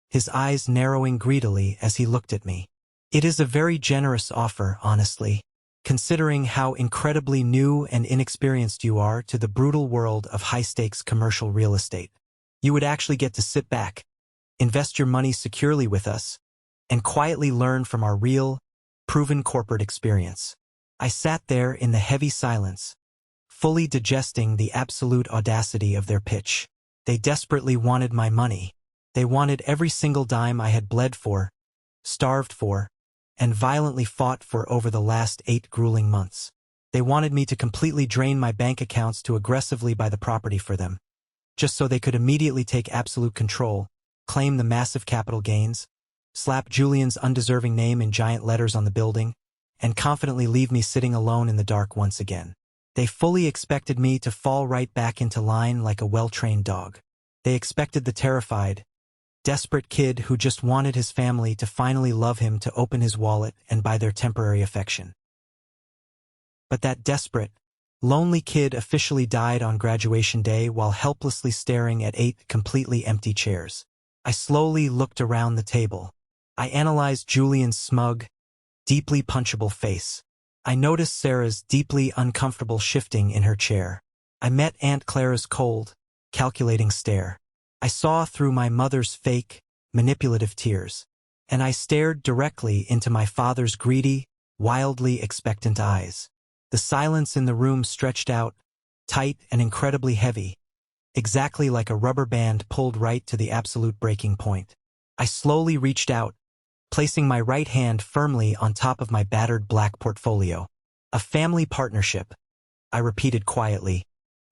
his eyes narrowing greedily as he looked at me. It is a very generous offer, honestly, considering how incredibly new and inexperienced you are to the brutal world of high-stakes commercial real estate. You would actually get to sit back, invest your money securely with us, and quietly learn from our real, proven corporate experience. I sat there in the heavy silence, fully digesting the absolute audacity of their pitch. They desperately wanted my money. They wanted every single dime I had bled for, starved for, and violently fought for over the last 8 grueling months. They wanted me to completely drain my bank accounts to aggressively buy the property for them, just so they could immediately take absolute control, claim the massive capital gains, slap Julian's undeserving name in giant letters on the building, and confidently leave me sitting alone in the dark once again. They fully expected me to fall right back into line like a well-trained dog. They expected the terrified, desperate kid who just wanted his family to finally love him to open his wallet and buy their temporary affection. But that desperate, lonely kid officially died on graduation day while helplessly staring at 8 completely empty chairs. I slowly looked around the table. I analyzed Julian's smug, deeply punchable face. I noticed Sarah's deeply uncomfortable shifting in her chair. I met Aunt Clara's cold, calculating stare. I saw through my mother's fake, manipulative tears, and I stared directly into my father's greedy, wildly expectant eyes. The silence in the room stretched out, tight and incredibly heavy, exactly like a rubber band pulled right to the absolute breaking point. I slowly reached out, placing my right hand firmly on top of my battered black portfolio. A family partnership, I repeated quietly,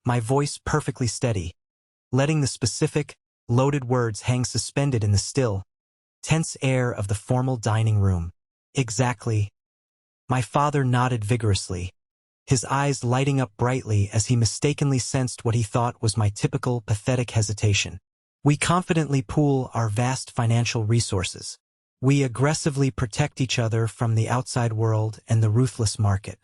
my voice perfectly steady, letting the specific, loaded words hang suspended in the still, tense air of the formal dining room. Exactly. My father nodded vigorously, his eyes lighting up brightly as he mistakenly sensed what he thought was my typical pathetic hesitation. We confidently pool our vast financial resources. We aggressively protect each other from the outside world and the ruthless market.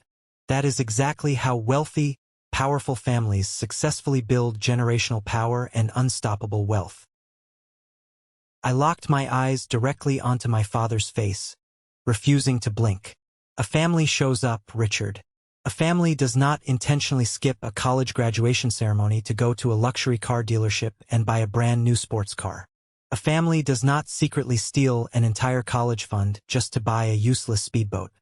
That is exactly how wealthy, powerful families successfully build generational power and unstoppable wealth. I locked my eyes directly onto my father's face, refusing to blink. A family shows up, Richard. A family does not intentionally skip a college graduation ceremony to go to a luxury car dealership and buy a brand new sports car. A family does not secretly steal an entire college fund just to buy a useless speedboat.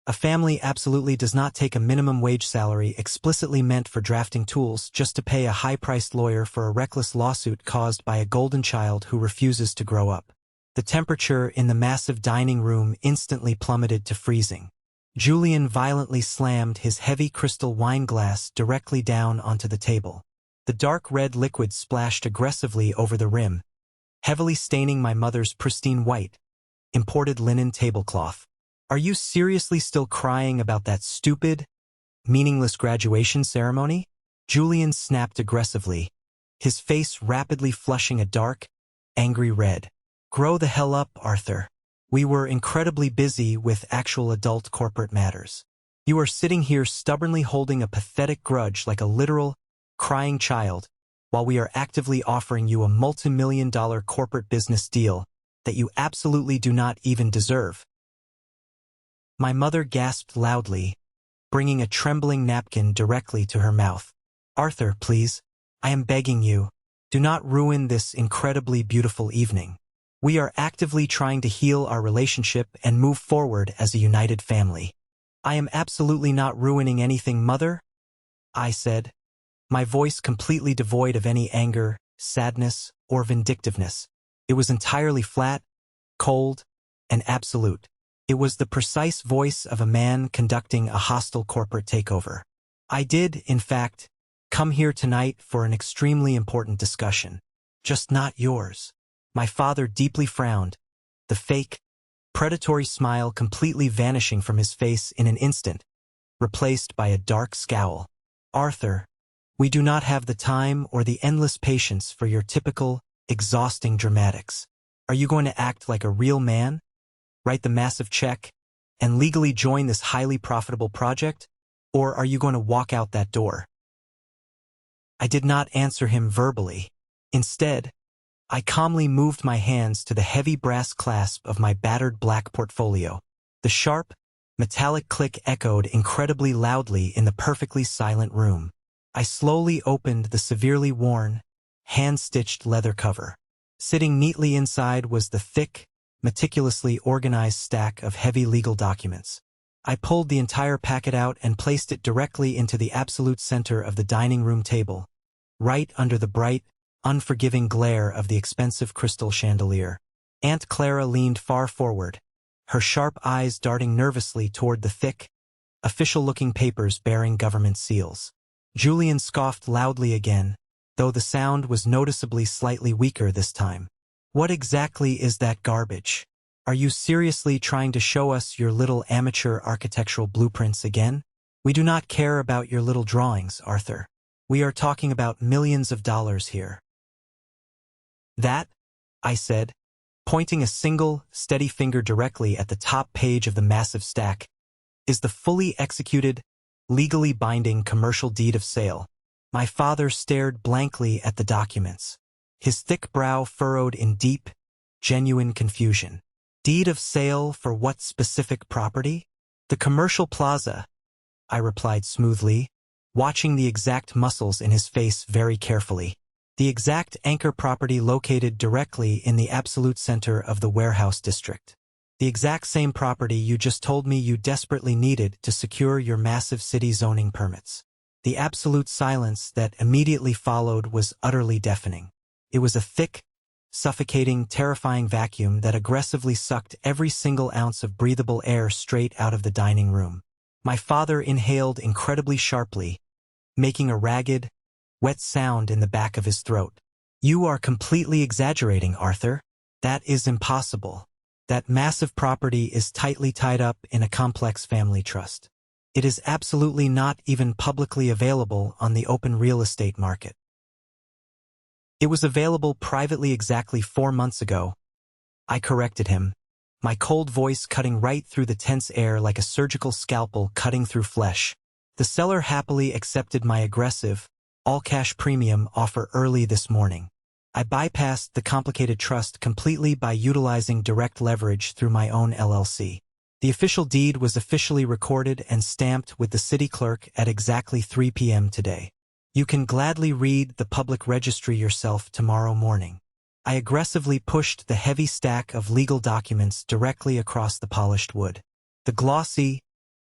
A family absolutely does not take a minimum wage salary explicitly meant for drafting tools just to pay a high-priced lawyer for a reckless lawsuit caused by a golden child who refuses to grow up. The temperature in the massive dining room instantly plummeted to freezing. Julian violently slammed his heavy crystal wine glass directly down onto the table. The dark red liquid splashed aggressively over the rim, heavily staining my mother's pristine white, imported linen tablecloth. Are you seriously still crying about that stupid, meaningless graduation ceremony? Julian snapped aggressively, his face rapidly flushing a dark, angry red. Grow the hell up, Arthur. We were incredibly busy with actual adult corporate matters. You are sitting here stubbornly holding a pathetic grudge like a literal, crying child, while we are actively offering you a multi-million-dollar corporate business deal that you absolutely do not even deserve. My mother gasped loudly, bringing a trembling napkin directly to her mouth. Arthur, please, I am begging you, do not ruin this incredibly beautiful evening. We are actively trying to heal our relationship and move forward as a united family. I am absolutely not ruining anything, Mother, I said, my voice completely devoid of any anger, sadness, or vindictiveness. It was entirely flat, cold, and absolute. It was the precise voice of a man conducting a hostile corporate takeover. I did, in fact, come here tonight for an extremely important discussion. Just not yours. My father deeply frowned, the fake, predatory smile completely vanishing from his face in an instant, replaced by a dark scowl. Arthur, we do not have the time or the endless patience for your typical, exhausting dramatics. Are you going to act like a real man? Write the massive check, and legally join this highly profitable project? Or are you going to walk out that door? I did not answer him verbally. Instead, I calmly moved my hands to the heavy brass clasp of my battered black portfolio. The sharp, metallic click echoed incredibly loudly in the perfectly silent room. I slowly opened the severely worn, hand-stitched leather cover. Sitting neatly inside was the thick, meticulously organized stack of heavy legal documents. I pulled the entire packet out and placed it directly into the absolute center of the dining room table, right under the bright, unforgiving glare of the expensive crystal chandelier. Aunt Clara leaned far forward, her sharp eyes darting nervously toward the thick, official-looking papers bearing government seals. Julian scoffed loudly again, though the sound was noticeably slightly weaker this time. What exactly is that garbage? Are you seriously trying to show us your little amateur architectural blueprints again? We do not care about your little drawings, Arthur. We are talking about millions of dollars here. That, I said, pointing a single, steady finger directly at the top page of the massive stack, is the fully executed, legally binding commercial deed of sale. My father stared blankly at the documents, his thick brow furrowed in deep, genuine confusion. Deed of sale for what specific property? The commercial plaza, I replied smoothly, watching the exact muscles in his face very carefully. The exact anchor property located directly in the absolute center of the warehouse district. The exact same property you just told me you desperately needed to secure your massive city zoning permits. The absolute silence that immediately followed was utterly deafening. It was a thick, suffocating, terrifying vacuum that aggressively sucked every single ounce of breathable air straight out of the dining room. My father inhaled incredibly sharply, making a ragged, wet sound in the back of his throat. You are completely exaggerating, Arthur. That is impossible. That massive property is tightly tied up in a complex family trust. It is absolutely not even publicly available on the open real estate market. It was available privately exactly 4 months ago. I corrected him, my cold voice cutting right through the tense air like a surgical scalpel cutting through flesh. The seller happily accepted my aggressive, all-cash premium offer early this morning. I bypassed the complicated trust completely by utilizing direct leverage through my own LLC. The official deed was officially recorded and stamped with the city clerk at exactly 3 p.m. today. You can gladly read the public registry yourself tomorrow morning. I aggressively pushed the heavy stack of legal documents directly across the polished wood. The glossy,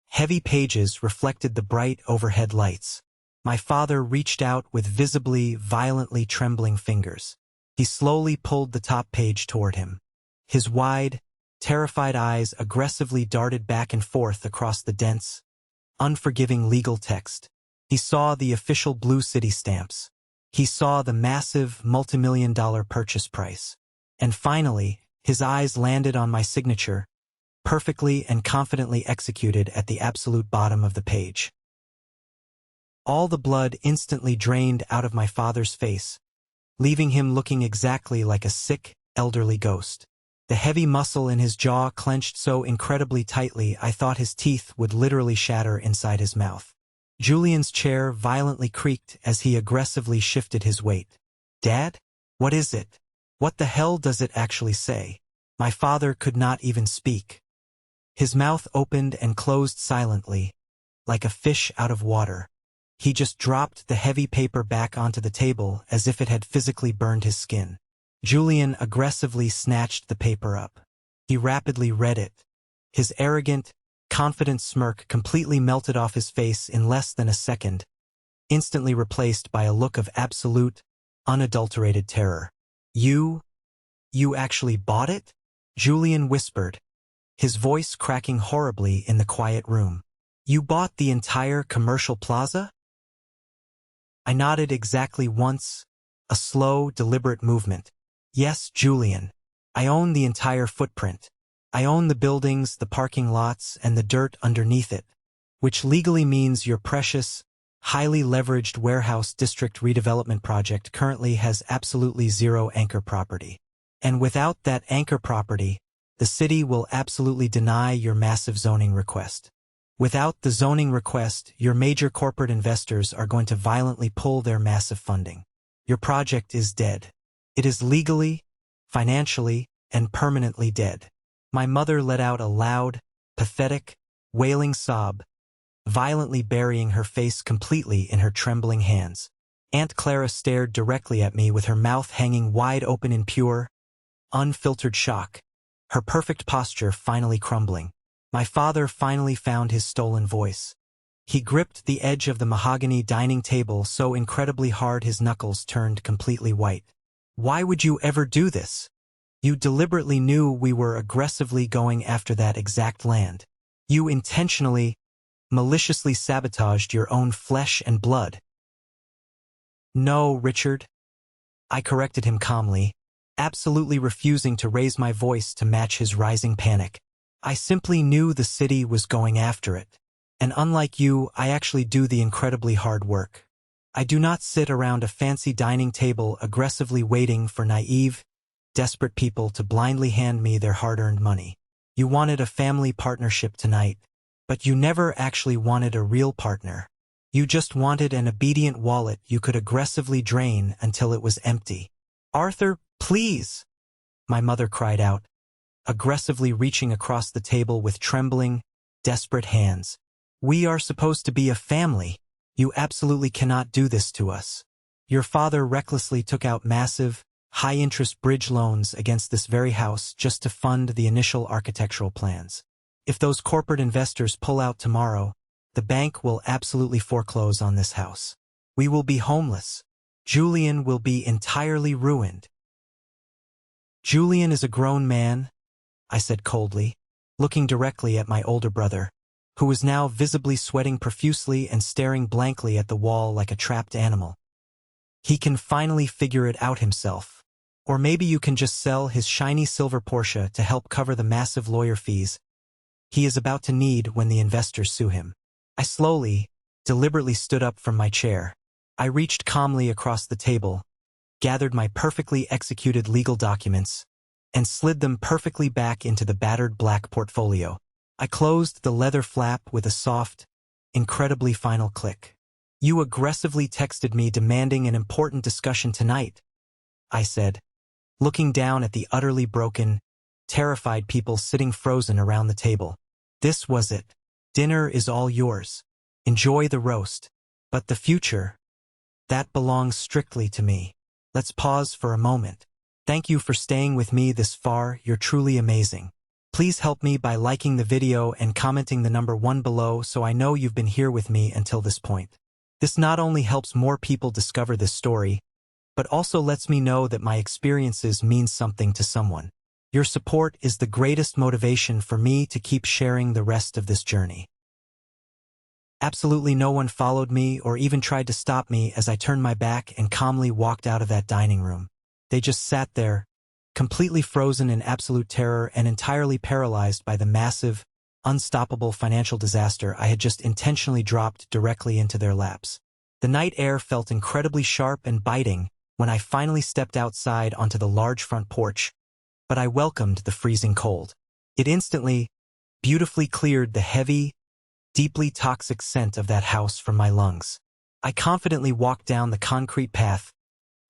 heavy pages reflected the bright overhead lights. My father reached out with visibly, violently trembling fingers. He slowly pulled the top page toward him. His wide, terrified eyes aggressively darted back and forth across the dense, unforgiving legal text. He saw the official blue city stamps. He saw the massive, multimillion-dollar purchase price. And finally, his eyes landed on my signature, perfectly and confidently executed at the absolute bottom of the page. All the blood instantly drained out of my father's face, leaving him looking exactly like a sick, elderly ghost. The heavy muscle in his jaw clenched so incredibly tightly I thought his teeth would literally shatter inside his mouth. Julian's chair violently creaked as he aggressively shifted his weight. Dad? What is it? What the hell does it actually say? My father could not even speak. His mouth opened and closed silently, like a fish out of water. He just dropped the heavy paper back onto the table as if it had physically burned his skin. Julian aggressively snatched the paper up. He rapidly read it. His arrogant, confident smirk completely melted off his face in less than a second, instantly replaced by a look of absolute, unadulterated terror. You actually bought it? Julian whispered, his voice cracking horribly in the quiet room. You bought the entire commercial plaza? I nodded exactly once, a slow, deliberate movement. Yes, Julian. I own the entire footprint. I own the buildings, the parking lots, and the dirt underneath it, which legally means your precious, highly leveraged warehouse district redevelopment project currently has absolutely zero anchor property. And without that anchor property, the city will absolutely deny your massive zoning request. Without the zoning request, your major corporate investors are going to violently pull their massive funding. Your project is dead. It is legally, financially, and permanently dead. My mother let out a loud, pathetic, wailing sob, violently burying her face completely in her trembling hands. Aunt Clara stared directly at me with her mouth hanging wide open in pure, unfiltered shock, her perfect posture finally crumbling. My father finally found his stolen voice. He gripped the edge of the mahogany dining table so incredibly hard his knuckles turned completely white. Why would you ever do this? You deliberately knew we were aggressively going after that exact land. You intentionally, maliciously sabotaged your own flesh and blood. No, Richard. I corrected him calmly, absolutely refusing to raise my voice to match his rising panic. I simply knew the city was going after it. And unlike you, I actually do the incredibly hard work. I do not sit around a fancy dining table aggressively waiting for naive, desperate people to blindly hand me their hard-earned money. You wanted a family partnership tonight, but you never actually wanted a real partner. You just wanted an obedient wallet you could aggressively drain until it was empty. Arthur, please! My mother cried out, aggressively reaching across the table with trembling, desperate hands. We are supposed to be a family. You absolutely cannot do this to us. Your father recklessly took out massive, high-interest bridge loans against this very house just to fund the initial architectural plans. If those corporate investors pull out tomorrow, the bank will absolutely foreclose on this house. We will be homeless. Julian will be entirely ruined. Julian is a grown man, I said coldly, looking directly at my older brother, who was now visibly sweating profusely and staring blankly at the wall like a trapped animal. He can finally figure it out himself. Or maybe you can just sell his shiny silver Porsche to help cover the massive lawyer fees he is about to need when the investors sue him. I slowly, deliberately stood up from my chair. I reached calmly across the table, gathered my perfectly executed legal documents, and slid them perfectly back into the battered black portfolio. I closed the leather flap with a soft, incredibly final click. You aggressively texted me demanding an important discussion tonight, I said, looking down at the utterly broken, terrified people sitting frozen around the table. This was it. Dinner is all yours. Enjoy the roast. But the future, that belongs strictly to me. Let's pause for a moment. Thank you for staying with me this far. You're truly amazing. Please help me by liking the video and commenting the number 1 below so I know you've been here with me until this point. This not only helps more people discover this story, but also lets me know that my experiences mean something to someone. Your support is the greatest motivation for me to keep sharing the rest of this journey. Absolutely no one followed me or even tried to stop me as I turned my back and calmly walked out of that dining room. They just sat there, completely frozen in absolute terror and entirely paralyzed by the massive, unstoppable financial disaster I had just intentionally dropped directly into their laps. The night air felt incredibly sharp and biting when I finally stepped outside onto the large front porch, but I welcomed the freezing cold. It instantly, beautifully cleared the heavy, deeply toxic scent of that house from my lungs. I confidently walked down the concrete path,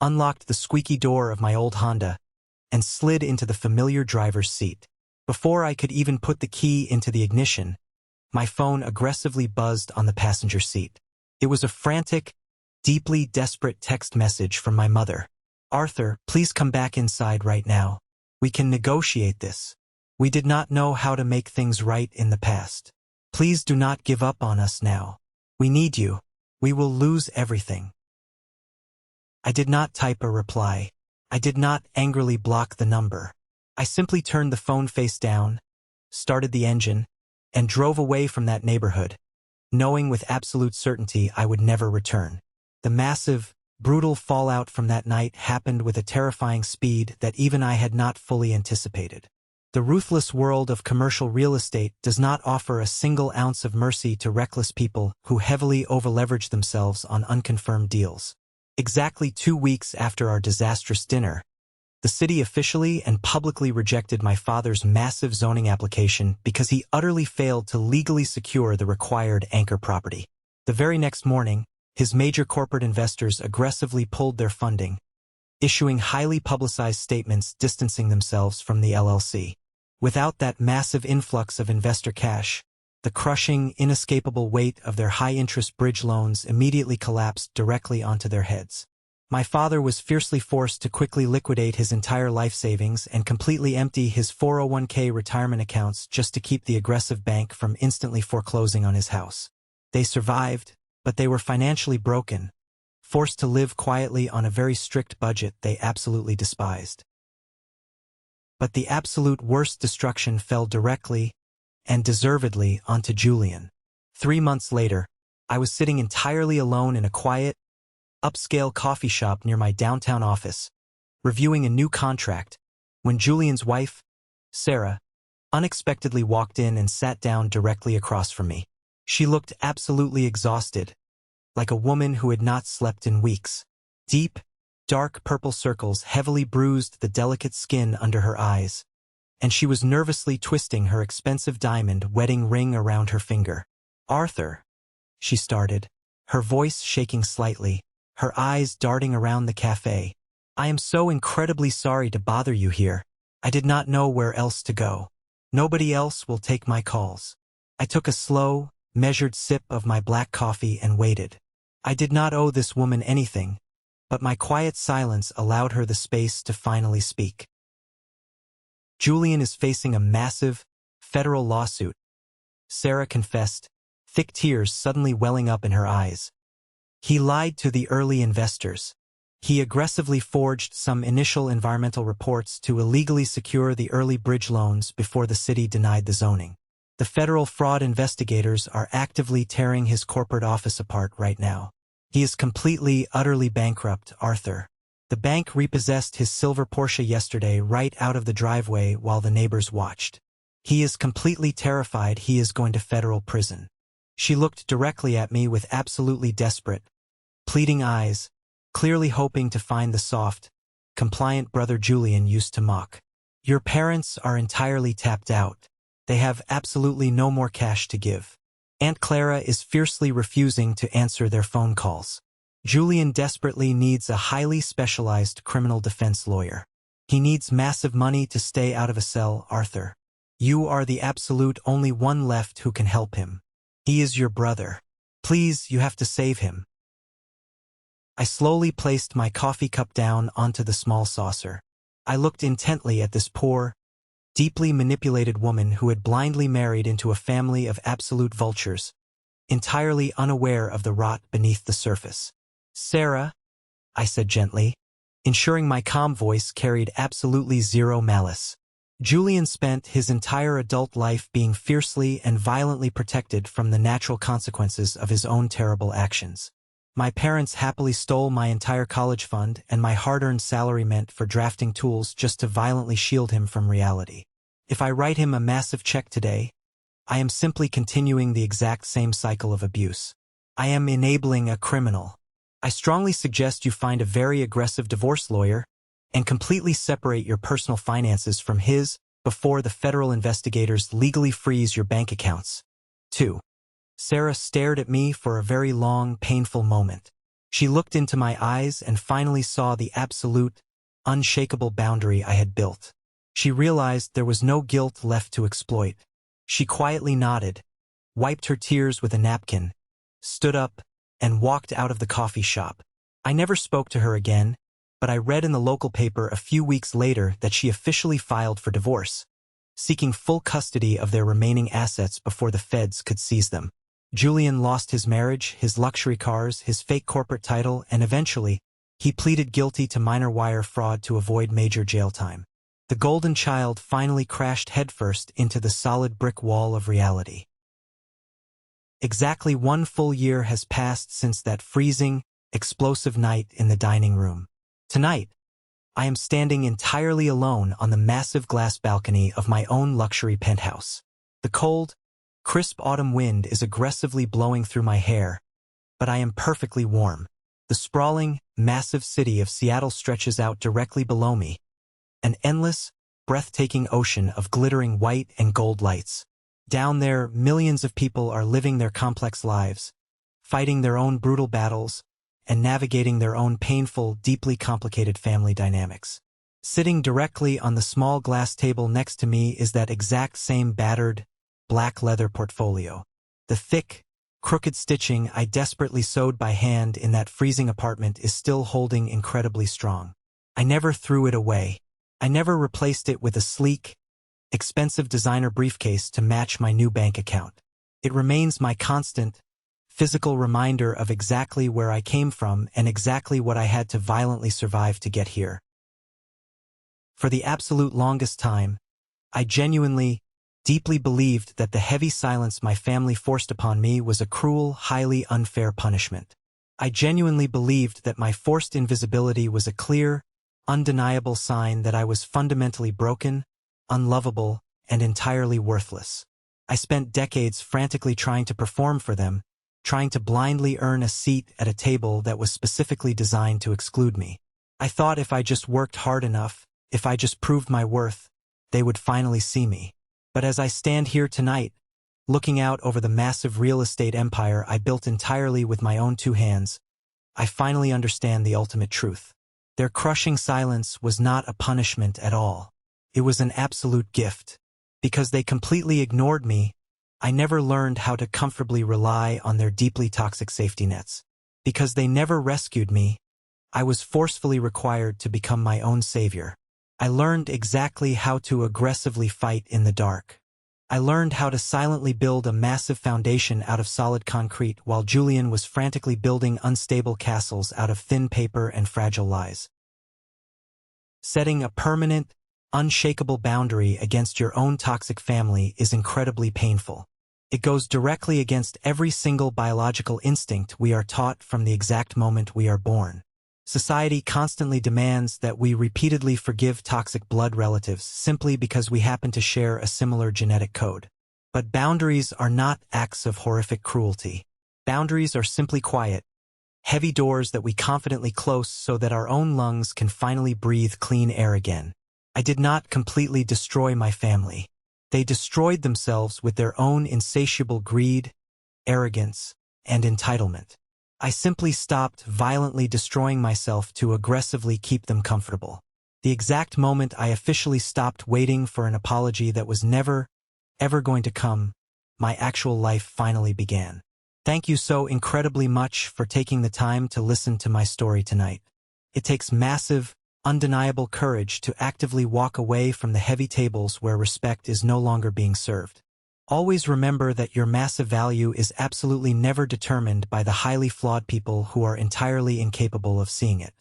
unlocked the squeaky door of my old Honda, and slid into the familiar driver's seat. Before I could even put the key into the ignition, my phone aggressively buzzed on the passenger seat. It was a frantic, deeply desperate text message from my mother. Arthur, please come back inside right now. We can negotiate this. We did not know how to make things right in the past. Please do not give up on us now. We need you. We will lose everything. I did not type a reply. I did not angrily block the number. I simply turned the phone face down, started the engine, and drove away from that neighborhood, knowing with absolute certainty I would never return. The massive, brutal fallout from that night happened with a terrifying speed that even I had not fully anticipated. The ruthless world of commercial real estate does not offer a single ounce of mercy to reckless people who heavily overleverage themselves on unconfirmed deals. Exactly 2 weeks after our disastrous dinner, the The city officially and publicly rejected my father's massive zoning application because he utterly failed to legally secure the required anchor property. The very next morning, his major corporate investors aggressively pulled their funding, issuing highly publicized statements distancing themselves from the LLC. Without that massive influx of investor cash, the crushing, inescapable weight of their high-interest bridge loans immediately collapsed directly onto their heads. My father was fiercely forced to quickly liquidate his entire life savings and completely empty his 401k retirement accounts just to keep the aggressive bank from instantly foreclosing on his house. They survived, but they were financially broken, forced to live quietly on a very strict budget they absolutely despised. But the absolute worst destruction fell directly and deservedly onto Julian. 3 months later, I was sitting entirely alone in a quiet, upscale coffee shop near my downtown office, reviewing a new contract, when Julian's wife, Sarah, unexpectedly walked in and sat down directly across from me. She looked absolutely exhausted, like a woman who had not slept in weeks. Deep, dark purple circles heavily bruised the delicate skin under her eyes, and she was nervously twisting her expensive diamond wedding ring around her finger. "Arthur," she started, her voice shaking slightly, her eyes darting around the cafe. "I am so incredibly sorry to bother you here. I did not know where else to go. Nobody else will take my calls." I took a slow, measured sip of my black coffee and waited. I did not owe this woman anything, but my quiet silence allowed her the space to finally speak. "Julian is facing a massive, federal lawsuit," Sarah confessed, thick tears suddenly welling up in her eyes. "He lied to the early investors. He aggressively forged some initial environmental reports to illegally secure the early bridge loans before the city denied the zoning. The federal fraud investigators are actively tearing his corporate office apart right now. He is completely, utterly bankrupt, Arthur. The bank repossessed his silver Porsche yesterday right out of the driveway while the neighbors watched. He is completely terrified he is going to federal prison." She looked directly at me with absolutely desperate, pleading eyes, clearly hoping to find the soft, compliant brother Julian used to mock. "Your parents are entirely tapped out. They have absolutely no more cash to give. Aunt Clara is fiercely refusing to answer their phone calls. Julian desperately needs a highly specialized criminal defense lawyer. He needs massive money to stay out of a cell, Arthur. You are the absolute only one left who can help him. He is your brother. Please, you have to save him." I slowly placed my coffee cup down onto the small saucer. I looked intently at this poor, deeply manipulated woman who had blindly married into a family of absolute vultures, entirely unaware of the rot beneath the surface. "Sarah," I said gently, ensuring my calm voice carried absolutely zero malice. "Julian spent his entire adult life being fiercely and violently protected from the natural consequences of his own terrible actions. My parents happily stole my entire college fund and my hard-earned salary meant for drafting tools just to violently shield him from reality. If I write him a massive check today, I am simply continuing the exact same cycle of abuse. I am enabling a criminal. I strongly suggest you find a very aggressive divorce lawyer and completely separate your personal finances from his before the federal investigators legally freeze your bank accounts." 2. Sarah stared at me for a very long, painful moment. She looked into my eyes and finally saw the absolute, unshakable boundary I had built. She realized there was no guilt left to exploit. She quietly nodded, wiped her tears with a napkin, stood up, and walked out of the coffee shop. I never spoke to her again, but I read in the local paper a few weeks later that she officially filed for divorce, seeking full custody of their remaining assets before the feds could seize them. Julian lost his marriage, his luxury cars, his fake corporate title, and eventually, he pleaded guilty to minor wire fraud to avoid major jail time. The golden child finally crashed headfirst into the solid brick wall of reality. Exactly 1 full year has passed since that freezing, explosive night in the dining room. Tonight, I am standing entirely alone on the massive glass balcony of my own luxury penthouse. The cold, crisp autumn wind is aggressively blowing through my hair, but I am perfectly warm. The sprawling, massive city of Seattle stretches out directly below me, an endless, breathtaking ocean of glittering white and gold lights. Down there, millions of people are living their complex lives, fighting their own brutal battles, and navigating their own painful, deeply complicated family dynamics. Sitting directly on the small glass table next to me is that exact same battered, black leather portfolio. The thick, crooked stitching I desperately sewed by hand in that freezing apartment is still holding incredibly strong. I never threw it away. I never replaced it with a sleek, expensive designer briefcase to match my new bank account. It remains my constant, physical reminder of exactly where I came from and exactly what I had to violently survive to get here. For the absolute longest time, I genuinely, deeply believed that the heavy silence my family forced upon me was a cruel, highly unfair punishment. I genuinely believed that my forced invisibility was a clear, undeniable sign that I was fundamentally broken, unlovable, and entirely worthless. I spent decades frantically trying to perform for them, trying to blindly earn a seat at a table that was specifically designed to exclude me. I thought if I just worked hard enough, if I just proved my worth, they would finally see me. But as I stand here tonight, looking out over the massive real estate empire I built entirely with my own two hands, I finally understand the ultimate truth. Their crushing silence was not a punishment at all. It was an absolute gift. Because they completely ignored me, I never learned how to comfortably rely on their deeply toxic safety nets. Because they never rescued me, I was forcefully required to become my own savior. I learned exactly how to aggressively fight in the dark. I learned how to silently build a massive foundation out of solid concrete while Julian was frantically building unstable castles out of thin paper and fragile lies. Setting a permanent, unshakable boundary against your own toxic family is incredibly painful. It goes directly against every single biological instinct we are taught from the exact moment we are born. Society constantly demands that we repeatedly forgive toxic blood relatives simply because we happen to share a similar genetic code. But boundaries are not acts of horrific cruelty. Boundaries are simply quiet, heavy doors that we confidently close so that our own lungs can finally breathe clean air again. I did not completely destroy my family. They destroyed themselves with their own insatiable greed, arrogance, and entitlement. I simply stopped violently destroying myself to aggressively keep them comfortable. The exact moment I officially stopped waiting for an apology that was never, ever going to come, my actual life finally began. Thank you so incredibly much for taking the time to listen to my story tonight. It takes massive, undeniable courage to actively walk away from the heavy tables where respect is no longer being served. Always remember that your massive value is absolutely never determined by the highly flawed people who are entirely incapable of seeing it.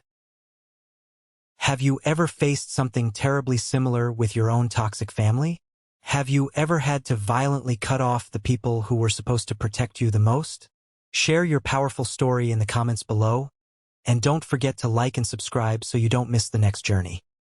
Have you ever faced something terribly similar with your own toxic family? Have you ever had to violently cut off the people who were supposed to protect you the most? Share your powerful story in the comments below, and don't forget to like and subscribe so you don't miss the next journey.